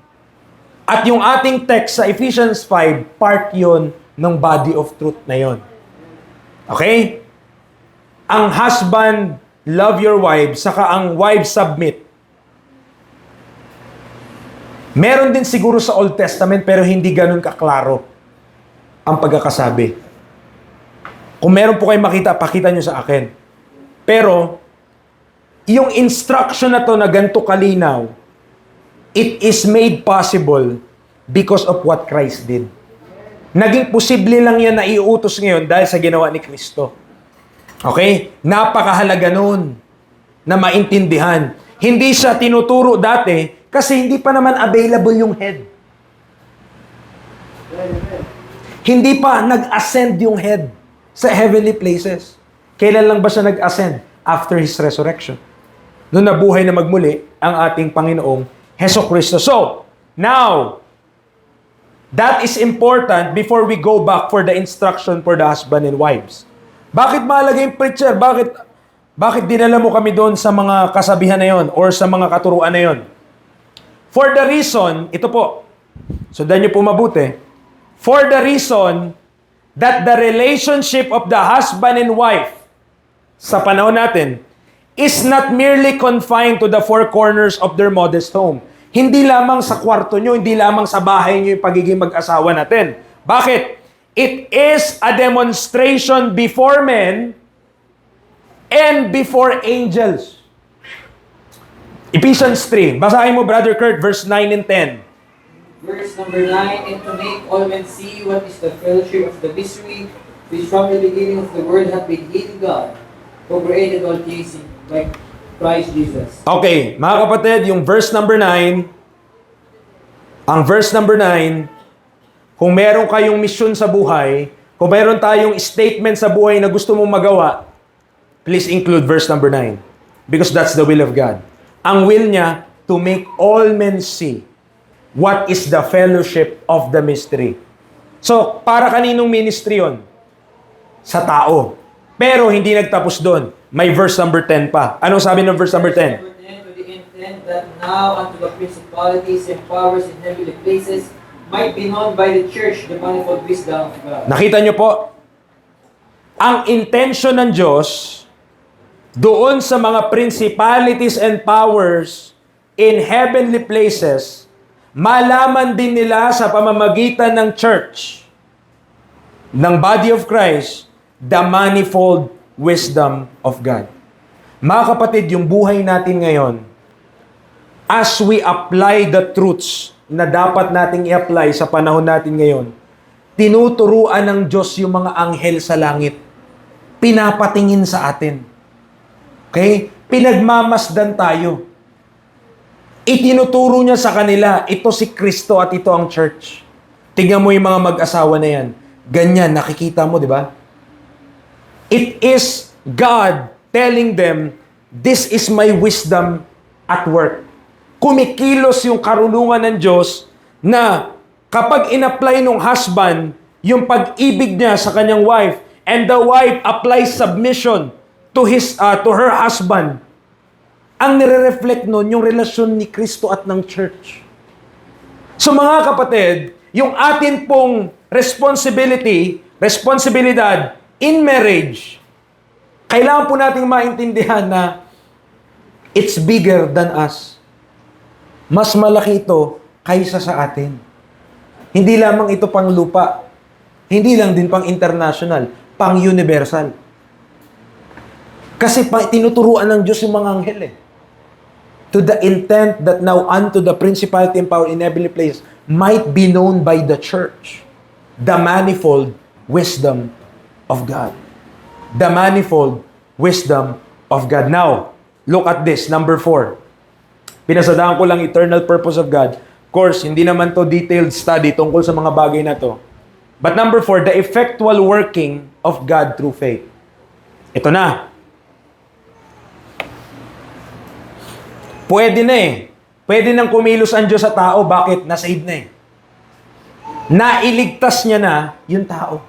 At yung ating text sa Ephesians 5, part yon ng body of truth na yon. Okay? Ang husband, love your wife, saka ang wife, submit. Meron din siguro sa Old Testament pero hindi ganun kaklaro ang pagkakasabi. Kung meron po kayo makita, pakita nyo sa akin. Pero, yung instruction na to na ganito kalinaw, it is made possible because of what Christ did. Naging posible lang yan na iutos ngayon dahil sa ginawa ni Kristo. Okay? Napakahalaga nun na maintindihan. Hindi siya tinuturo dati kasi hindi pa naman available yung head. Hindi pa nag-ascend yung head sa heavenly places. Kailan lang ba siya nag-ascend? After His resurrection. Noon nabuhay na magmuli ang ating Panginoong Hesukristo. So, now, that is important before we go back for the instruction for the husband and wives. Bakit mahalaga yung preacher? Bakit dinala mo kami doon sa mga kasabihan na yon or sa mga katuruan na yon? For the reason, ito po, sundan niyo po mabuti, for the reason that the relationship of the husband and wife sa panahon natin is not merely confined to the four corners of their modest home. Hindi lamang sa kwarto nyo, hindi lamang sa bahay nyo yung pagiging mag-asawa natin. Bakit? It is a demonstration before men and before angels. Ephesians 3. Basahin mo, Brother Kurt, verse 9 and 10. Verse number 9, and to make all men see what is the fellowship of the mystery, which from the beginning of the world hath been hid in God, who created all things by Christ Jesus. Okay, mga kapatid, yung verse number 9, Ang verse number 9, kung meron kayong misyon sa buhay, kung meron tayong statement sa buhay na gusto mong magawa, please include verse number 9. Because that's the will of God. Ang will niya, to make all men see what is the fellowship of the mystery. So, para kaninong ministry yon? Sa tao. Pero hindi nagtapos doon. May verse number 10 pa. Anong sabi ng verse number 10? Number 10, to the intent that now unto the principalities and powers in heavenly places might be known by the church the manifold wisdom of God. Nakita nyo po? Ang intention ng Diyos doon sa mga principalities and powers in heavenly places, malaman din nila sa pamamagitan ng church, ng body of Christ, the manifold wisdom of God. Mga kapatid, yung buhay natin ngayon, as we apply the truths na dapat nating i-apply sa panahon natin ngayon, tinuturuan ng Diyos yung mga anghel sa langit. Pinapatingin sa atin. Okay? Pinagmamasdan tayo. Itinuturo niya sa kanila, ito si Kristo at ito ang church. Tingnan mo yung mga mag-asawa na yan. Ganyan, nakikita mo, di ba? It is God telling them, this is my wisdom at work. Kumikilos yung karunungan ng Diyos na kapag in-apply ng husband yung pag-ibig niya sa kanyang wife, and the wife applies submission to her husband, ang nire-reflect nun yung relasyon ni Kristo at ng church. So mga kapatid, yung atin pong responsibilidad in marriage, kailangan po nating maintindihan na it's bigger than us. Mas malaki ito kaysa sa atin. Hindi lamang ito pang lupa. Hindi lang din pang international, pang universal. Kasi tinuturuan ng Diyos yung mga anghel eh. To the intent that now unto the principality and power in heavenly place might be known by the church. The manifold wisdom of God. The manifold wisdom of God. Now, look at this, number 4. Pinasadahan ko lang eternal purpose of God. Of course, hindi naman to detailed study tungkol sa mga bagay na to. But number 4, the effectual working of God through faith. Ito na. Pwede na eh. Pwede nang kumilos ang Diyos sa tao. Bakit? Na-save na eh. Nailigtas niya na yung tao.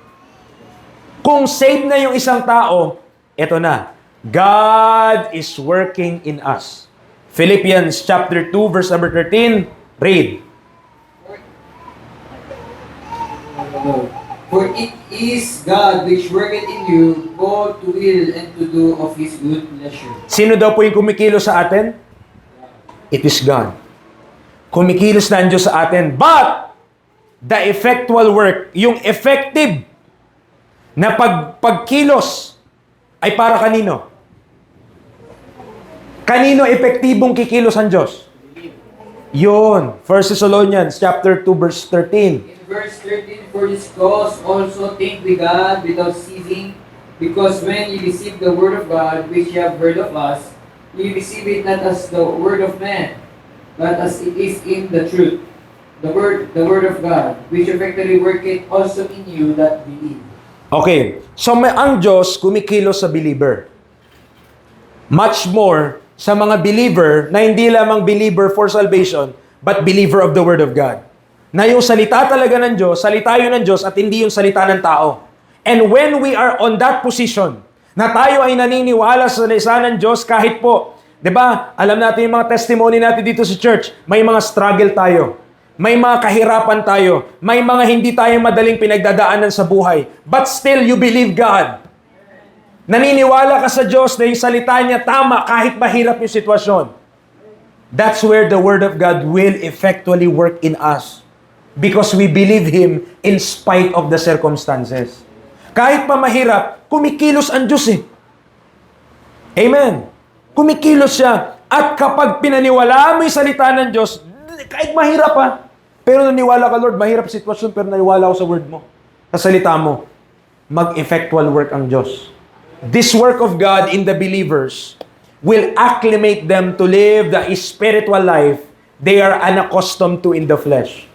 Kung save na yung isang tao, ito na. God is working in us. Philippians chapter 2, verse number 13. Read. For it is God which worketh in you both to will and to do of His good pleasure. Sino daw po yung kumikilos sa atin? It is God. Kumikilos na ang Diyos sa atin. But, the effectual work, yung effective na pagkilos, ay para kanino? Kanino epektibong kikilos ang Diyos? Yun. 1 Thessalonians chapter 2, verse 13. In verse 13, for this cause also thank we God without ceasing, because when ye receive the word of God, which ye have heard of us, ye receive it not as the word of man, but as it is in the truth, the word of God, which effectively worketh also in you that believe. Okay. So, ang Diyos kumikilos sa believer. Much more sa mga believer na hindi lamang believer for salvation, but believer of the Word of God. Na yung salita talaga ng Diyos, salita yun ng Diyos at hindi yung salita ng tao. And when we are on that position, na tayo ay naniniwala sa salita ng Diyos kahit po, 'di ba? Alam natin yung mga testimony natin dito sa church, may mga struggle tayo. May mga kahirapan tayo. May mga hindi tayo madaling pinagdadaanan sa buhay. But still you believe God. Naniniwala ka sa Diyos na yung salita niya tama kahit mahirap yung sitwasyon. That's where the Word of God will effectually work in us. Because we believe Him in spite of the circumstances. Kahit pa mahirap, kumikilos ang Diyos eh. Amen. Kumikilos siya. At kapag pinaniwalaan mo yung salita ng Diyos, kahit mahirap ha, pero naniwala ka, Lord, mahirap sitwasyon, pero naniwala ako sa word mo, sa salita mo, mag-effectual work ang Diyos. This work of God in the believers will acclimate them to live the spiritual life they are unaccustomed to in the flesh.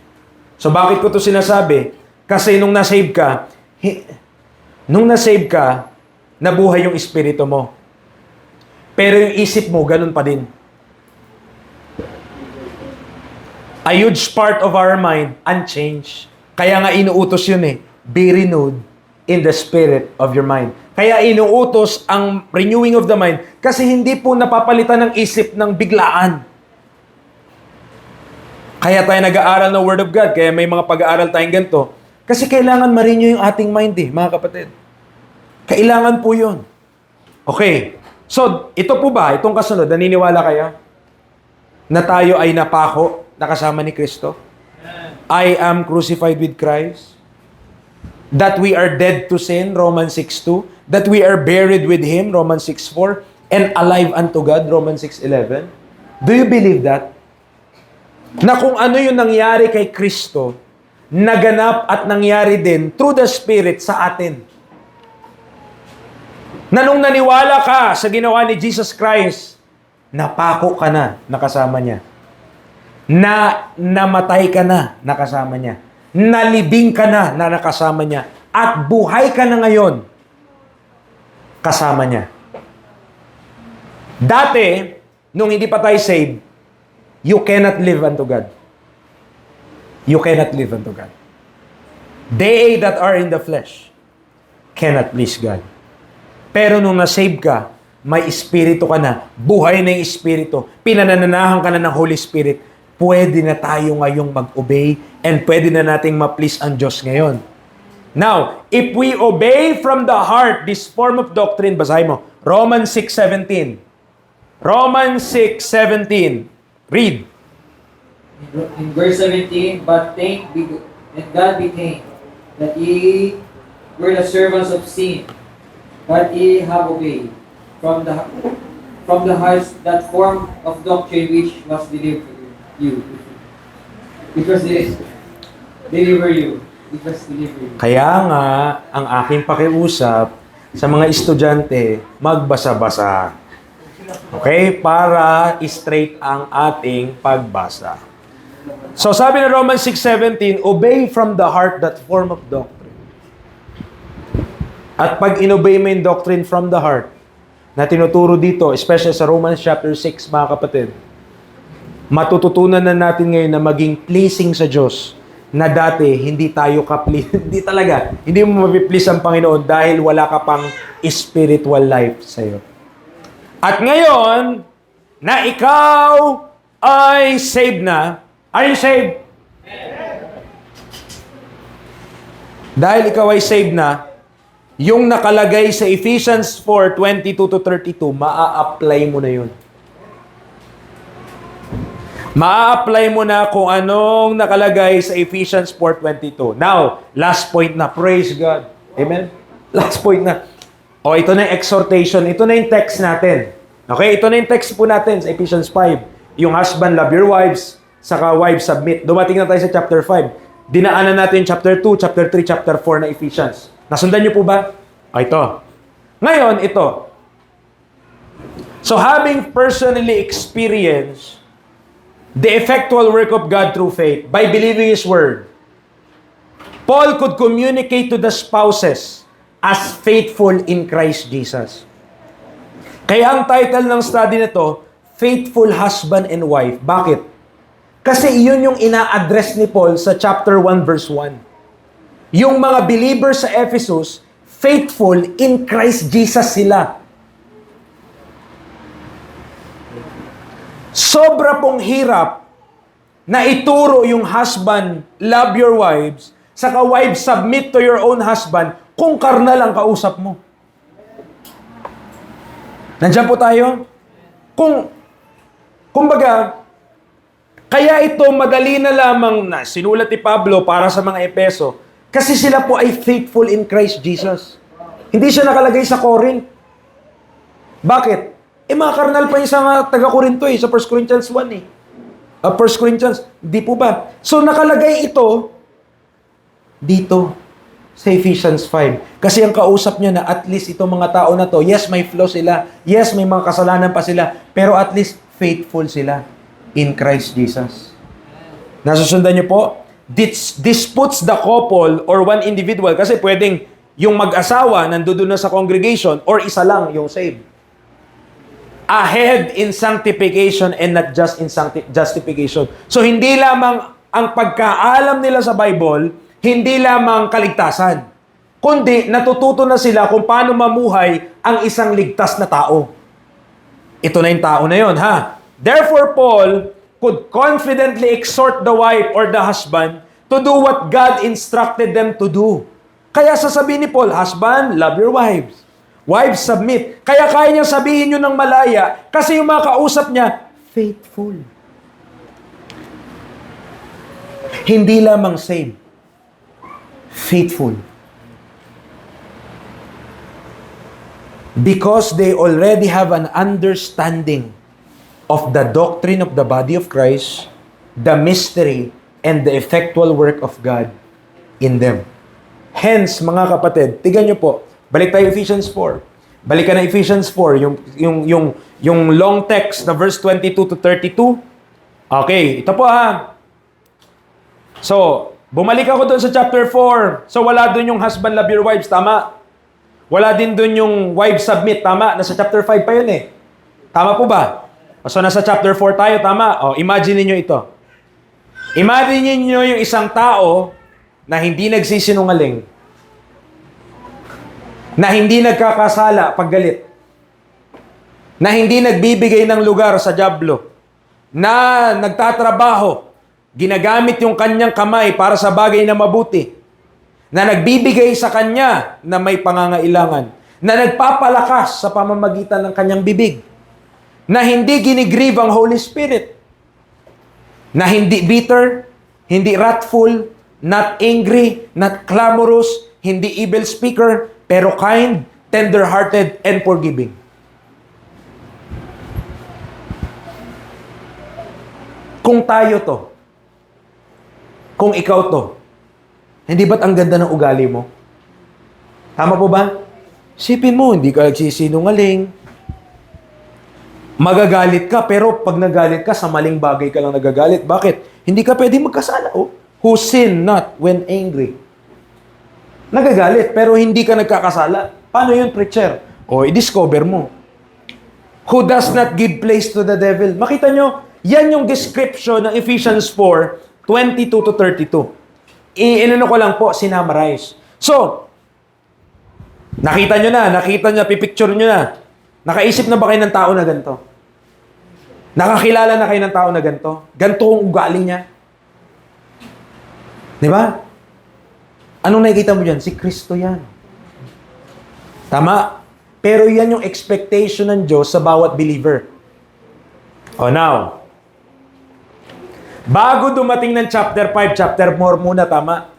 So bakit ko to sinasabi? Kasi nung nasave ka, nabuhay yung espiritu mo. Pero yung isip mo, ganun pa din. A huge part of our mind, unchanged. Kaya nga inuutos yun eh. Be renewed in the spirit of your mind. Kaya inuutos ang renewing of the mind kasi hindi po napapalitan ng isip ng biglaan. Kaya tayo nag-aaral ng Word of God. Kaya may mga pag-aaral tayong ganito. Kasi kailangan ma-renew yung ating mind eh, mga kapatid. Kailangan po yun. Okay. So, ito po ba, itong kasunod, naniniwala kayo na tayo ay napako na kasama ni Kristo? I am crucified with Christ. That we are dead to sin, Romans 6:2. That we are buried with Him, Romans 6:4. And alive unto God, Romans 6:11. Do you believe that? Na kung ano yung nangyari kay Kristo, naganap at nangyari din through the Spirit sa atin. Na nung naniwala ka sa ginawa ni Jesus Christ, napako ka na nakasama niya. Na namatay ka na nakasama niya. Nalibing ka na nakasama niya. At buhay ka na ngayon kasama niya. Dati, nung hindi pa tayo saved, you cannot live unto God. You cannot live unto God. They that are in the flesh cannot please God. Pero nung na-save ka, may espiritu ka na, buhay na yung espiritu, pinanananahan ka na ng Holy Spirit, pwede na tayo ngayong mag-obey and pwede na nating ma-please ang Diyos ngayon. Now, if we obey from the heart this form of doctrine, basahin mo, Romans 6:17. Romans 6:17. Read. In verse 17, but thank be and God be thanked that ye were the servants of sin, but ye have obeyed from the hearts that form of doctrine which was delivered you. Because they deliver you. Because deliver you. Kaya nga, ang aking pakiusap sa mga estudyante, magbasa-basa. Okay? Para straight ang ating pagbasa. So sabi ng Romans 6:17, obey from the heart that form of doctrine. At pag inobey mo yung doctrine from the heart, na tinuturo dito, especially sa Romans chapter 6, mga kapatid, matututunan na natin ngayon na maging pleasing sa Diyos, na dati hindi tayo hindi talaga, hindi mo mapiplease ang Panginoon dahil wala ka pang spiritual life sa'yo. At ngayon, na ikaw ay saved na, are you saved? Dahil ikaw ay saved na, yung nakalagay sa Ephesians 4:22-32, maa-apply mo na yun. Ma-apply mo na kung anong nakalagay sa Ephesians 4:22. Now, last point na. Praise God. Amen? Last point na. O, ito na yung exhortation. Ito na yung text natin. Okay? Ito na yung text po natin sa Ephesians 5. Yung husband, love your wives. Saka wives, submit. Dumating na tayo sa chapter 5. Dinaanan natin chapter 2, chapter 3, chapter 4 na Ephesians. Nasundan niyo po ba? O, ito. Ngayon, ito. So, having personally experienced the effectual work of God through faith, by believing His Word, Paul could communicate to the spouses as faithful in Christ Jesus. Kaya ang title ng study nito, Faithful Husband and Wife. Bakit? Kasi iyon yung ina-address ni Paul sa chapter 1 verse 1. Yung mga believers sa Ephesus, faithful in Christ Jesus sila. Sobra pong hirap na ituro yung husband, love your wives, saka wives, submit to your own husband, kung karnal ang kausap mo. Nandiyan po tayo? Kumbaga, kaya ito madali na lamang na sinulat ni Pablo para sa mga Epeso, kasi sila po ay faithful in Christ Jesus. Hindi siya nakalagay sa Corinth. Bakit? Mga karnal pa yung sa taga-Corinto sa 1 Corinthians 1 1 Corinthians, di po ba? So nakalagay ito dito sa Ephesians 5. Kasi ang kausap niya na at least itong mga tao na to, yes, may flaw sila, yes, may mga kasalanan pa sila, pero at least faithful sila. in Christ Jesus. Nasusundan niyo po? This puts the couple or one individual, kasi pwedeng yung mag-asawa nandoon na sa congregation or isa lang yung saved, ahead in sanctification and not just in justification. So hindi lamang ang pagkaalam nila sa Bible, hindi lamang kaligtasan, kundi natututo na sila kung paano mamuhay ang isang ligtas na tao. Ito na yung tao na yon, ha? Therefore, Paul could confidently exhort the wife or the husband to do what God instructed them to do. Kaya sasabihin ni Paul, husband, love your wives. Wives, submit. Kaya kaya niyang sabihin yun ng malaya kasi yung mga kausap niya, faithful. Hindi lamang saved, faithful. Because they already have an understanding of the doctrine of the body of Christ, the mystery, and the effectual work of God in them. Hence, mga kapatid, tignan nyo po, balik tayo Ephesians 4. Balik ka na Ephesians 4, yung long text na verse 22 to 32. Okay, ito po ha. So, bumalik ako doon sa chapter 4. So, wala doon yung husband love your wives, tama? Wala din doon yung wives submit, tama? Nasa chapter 5 pa yun eh. Tama po ba? So, nasa chapter 4 tayo, tama? O, imagine niyo ito. Imagine niyo yung isang tao na hindi nagsisinungaling, na hindi nagkakasala pag galit, na hindi nagbibigay ng lugar sa dyablo, na nagtatrabaho, ginagamit yung kanyang kamay para sa bagay na mabuti, na nagbibigay sa kanya na may pangangailangan, na nagpapalakas sa pamamagitan ng kanyang bibig, na hindi ginigrieve ang Holy Spirit, na hindi bitter, hindi wrathful, not angry, not clamorous, hindi evil speaker, pero kind, tender-hearted, and forgiving. Kung tayo to, kung ikaw to, hindi ba't ang ganda ng ugali mo? Tama po ba? Sipin mo, hindi ka nagsisinungaling. Magagalit ka, pero pag nagalit ka, sa maling bagay ka lang nagagalit. Bakit? Hindi ka pwede magkasala. Oh. Who sin not when angry? Nagagalit, pero hindi ka nagkakasala. Paano yun, preacher? O, i-discover mo. Who does not give place to the devil? Makita nyo, yan yung description ng Ephesians 4, 22 to 32. Inano ko lang po, sinamarize. So, nakita nyo, pipicture nyo na. Nakaisip na ba kayo ng tao na ganito? Nakakilala na kayo ng tao na ganito? Ganito ang ugali niya. Di ba? Anong nakikita mo dyan? Si Kristo yan. Tama? Pero yan yung expectation ng Diyos sa bawat believer. Oh, now, bago dumating ng chapter 5, chapter 4 muna, tama?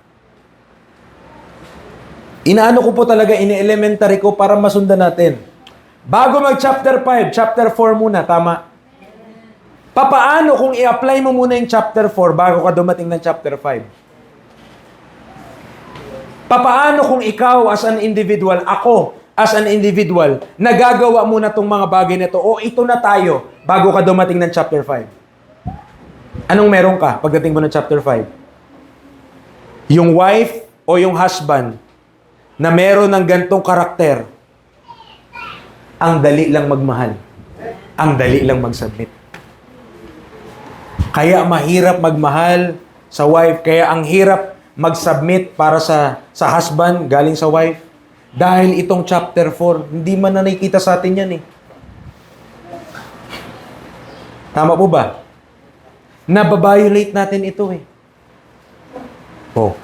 Inaano ko po talaga, ini-elementary ko para masundan natin. Bago mag-chapter 5, chapter 4 muna, tama? Papaano kung i-apply mo muna yung chapter 4 bago ka dumating ng chapter 5? Papaano kung ikaw as an individual, ako as an individual, nagagawa muna tong mga bagay na ito, o ito na tayo bago ka dumating ng chapter 5? Anong meron ka pagdating mo ng chapter 5? Yung wife o yung husband na meron ng gantong karakter, ang dali lang magmahal. Ang dali lang mag-submit. Kaya mahirap magmahal sa wife, kaya ang hirap mag-submit para sa husband galing sa wife. Dahil itong chapter 4, hindi man na nakikita sa atin yan eh. Tama po ba? Nababiolate natin ito eh. Oh.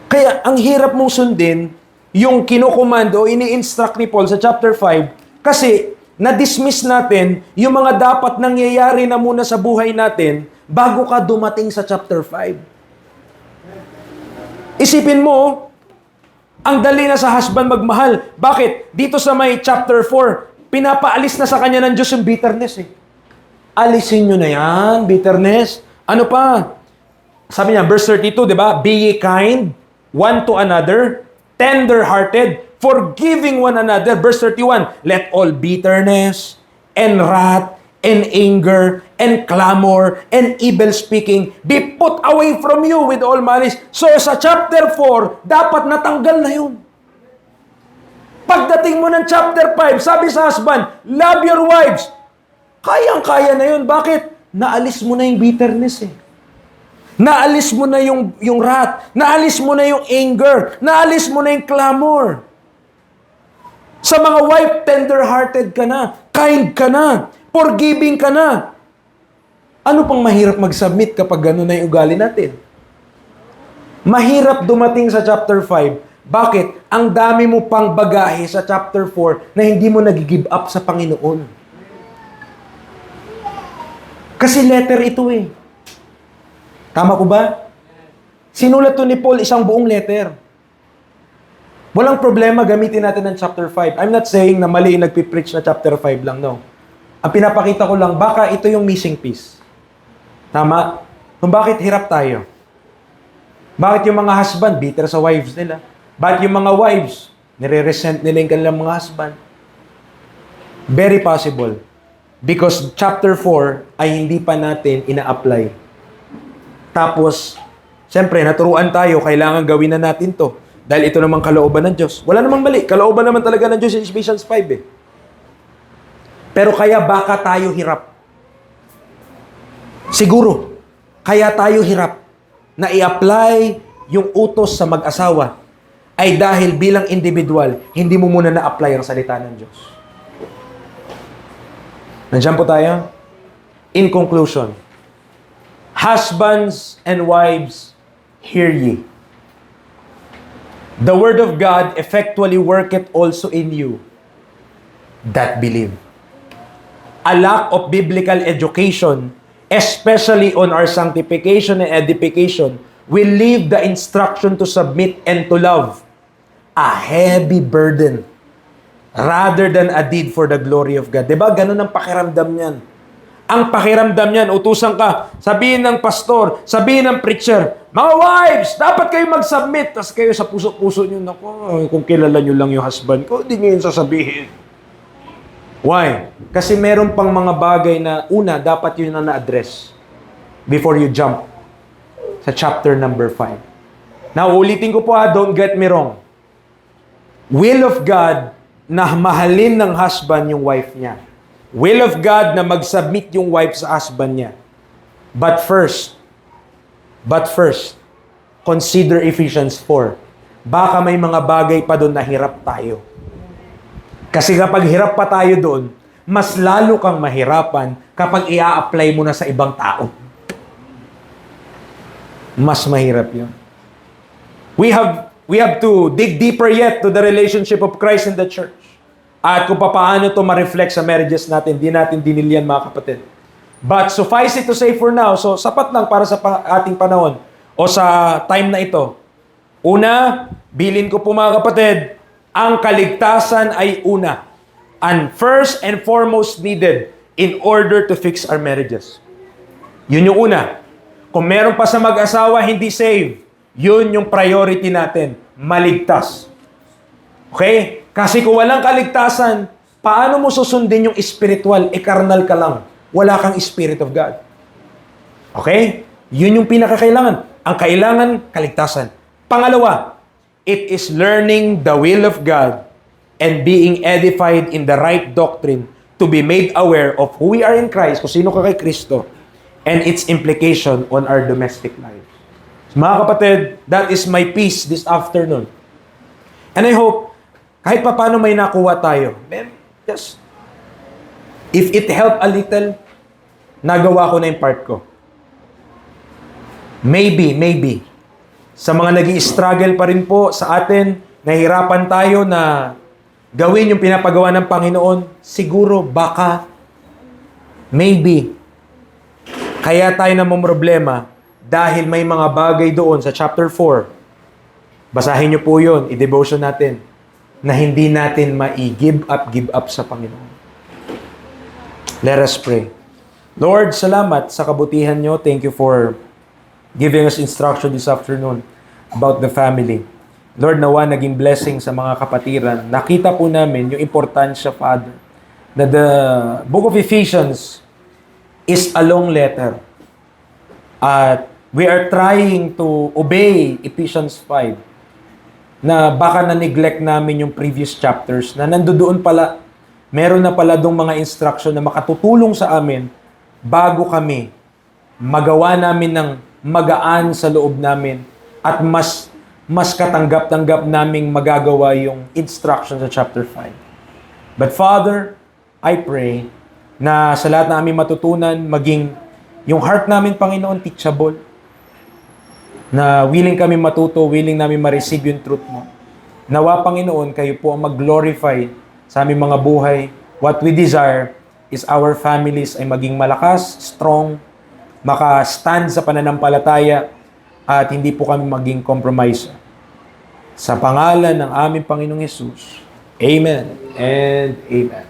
Kaya ang hirap mong sundin yung kinukomando o ini-instruct ni Paul sa chapter 5 kasi na-dismiss natin yung mga dapat nangyayari na muna sa buhay natin bago ka dumating sa chapter 5. Isipin mo, ang dali na sa husband magmahal. Bakit? Dito sa may chapter 4, pinapaalis na sa kanya ng Diyos yung bitterness eh. Alisin nyo na yan, bitterness. Ano pa? Sabi niya, verse 32, di ba? Be ye kind, one to another, tender-hearted, forgiving one another. Verse 31, let all bitterness and wrath and anger, and clamor, and evil speaking be put away from you with all malice. So sa chapter 4, dapat natanggal na yun. Pagdating mo ng chapter 5, sabi sa husband, love your wives. Kayang-kaya na yun. Bakit? Naalis mo na yung bitterness eh. Naalis mo na yung wrath. Naalis mo na yung anger. Naalis mo na yung clamor. Sa mga wife, tender-hearted ka na. Kind ka na. Forgiving ka na. Ano pang mahirap mag-submit kapag gano'n na yung ugali natin? Mahirap dumating sa chapter 5. Bakit? Ang dami mo pang bagahe sa chapter 4 na hindi mo nag-give up sa Panginoon. Kasi letter ito eh. Tama ko ba? Sinulat to ni Paul isang buong letter. Walang problema gamitin natin ng chapter 5. I'm not saying na mali yung nagpipreach na chapter 5 lang, no. Ang pinapakita ko lang, baka ito yung missing piece. Tama? Kung bakit hirap tayo? Bakit yung mga husband, bitter sa wives nila? Bakit yung mga wives, nire-resent nila yung kanilang mga husband? Very possible. Because chapter 4 ay hindi pa natin ina-apply. Tapos, siyempre, naturuan tayo, kailangan gawin na natin to. Dahil ito namang kalooban ng Diyos. Wala namang mali. Kalooban naman talaga ng Diyos in Ephesians 5 eh. Pero kaya baka tayo hirap. Siguro, kaya tayo hirap na i-apply yung utos sa mag-asawa ay dahil bilang individual, hindi mo muna na-apply ang salita ng Diyos. Nandiyan po tayo? In conclusion, husbands and wives, hear ye. The word of God effectually worketh also in you that believe. A lack of biblical education, especially on our sanctification and edification, will leave the instruction to submit and to love a heavy burden rather than a deed for the glory of God. Diba? Ganun ang pakiramdam niyan. Ang pakiramdam niyan, utusan ka, sabihin ng pastor, sabihin ng preacher, mga wives, dapat kayo mag-submit. Tapos kayo sa puso-puso nyo, naku, kung kilala nyo lang yung husband ko, hindi nyo yun sasabihin. Why? Kasi meron pang mga bagay na, una, dapat yun na na-address before you jump sa chapter number 5. Now, ulitin ko po don't get me wrong. Will of God na mahalin ng husband yung wife niya. Will of God na mag-submit yung wife sa husband niya. But first, consider Ephesians 4. Baka may mga bagay pa doon na hirap tayo. Kasi kapag hirap pa tayo doon, mas lalo kang mahirapan kapag i-a-apply mo na sa ibang tao. Mas mahirap yun. We have to dig deeper yet to the relationship of Christ and the church. At kung paano ito ma-reflect sa marriages natin, di natin dinilian mga kapatid. But suffice it to say for now, so sapat lang para sa ating panahon o sa time na ito. Una, bilin ko po mga kapatid, ang kaligtasan ay una and first and foremost needed in order to fix our marriages. Yun yung una. Kung meron pa sa mag-asawa hindi save, yun yung priority natin, maligtas. Okay? Kasi kung walang kaligtasan, paano mo susundin yung spiritual? Carnal ka lang. Wala kang Spirit of God. Okay? Yun yung pinakakailangan. Ang kailangan, kaligtasan. Pangalawa, it is learning the will of God and being edified in the right doctrine to be made aware of who we are in Christ, kung sino ka kay Kristo, and its implication on our domestic lives. So, mga kapatid, that is my peace this afternoon. And I hope, kahit pa paano may nakuha tayo, just, if it help a little, nagawa ko na yung part ko. Maybe, sa mga nag-i-struggle pa rin po sa atin, nahihirapan tayo na gawin yung pinapagawa ng Panginoon, siguro, baka, maybe, kaya tayo namumroblema dahil may mga bagay doon sa chapter 4. Basahin niyo po yun, i-devotion natin, na hindi natin give up sa Panginoon. Let us pray. Lord, salamat sa kabutihan niyo. Thank you for giving us instruction this afternoon about the family. Lord, nawa naging blessing sa mga kapatiran. Nakita po namin yung importansya, Father, na the book of Ephesians is a long letter. At we are trying to obey Ephesians 5 na baka na-neglect namin yung previous chapters na nandoon pala, meron na pala dong mga instruction na makatutulong sa amin bago kami magawa namin ng magaan sa loob namin at mas katanggap-tanggap naming magagawa yung instruction sa chapter 5. But Father, I pray na sa lahat na aming matutunan, maging yung heart namin, Panginoon, teachable. Na willing kami matuto, willing namin ma-receive yung truth mo. Nawa, Panginoon, kayo po ang mag-glorify sa aming mga buhay. What we desire is our families ay maging malakas, strong, maka-stand sa pananampalataya, at hindi po kami maging compromise. Sa pangalan ng aming Panginoong Hesus, Amen and Amen.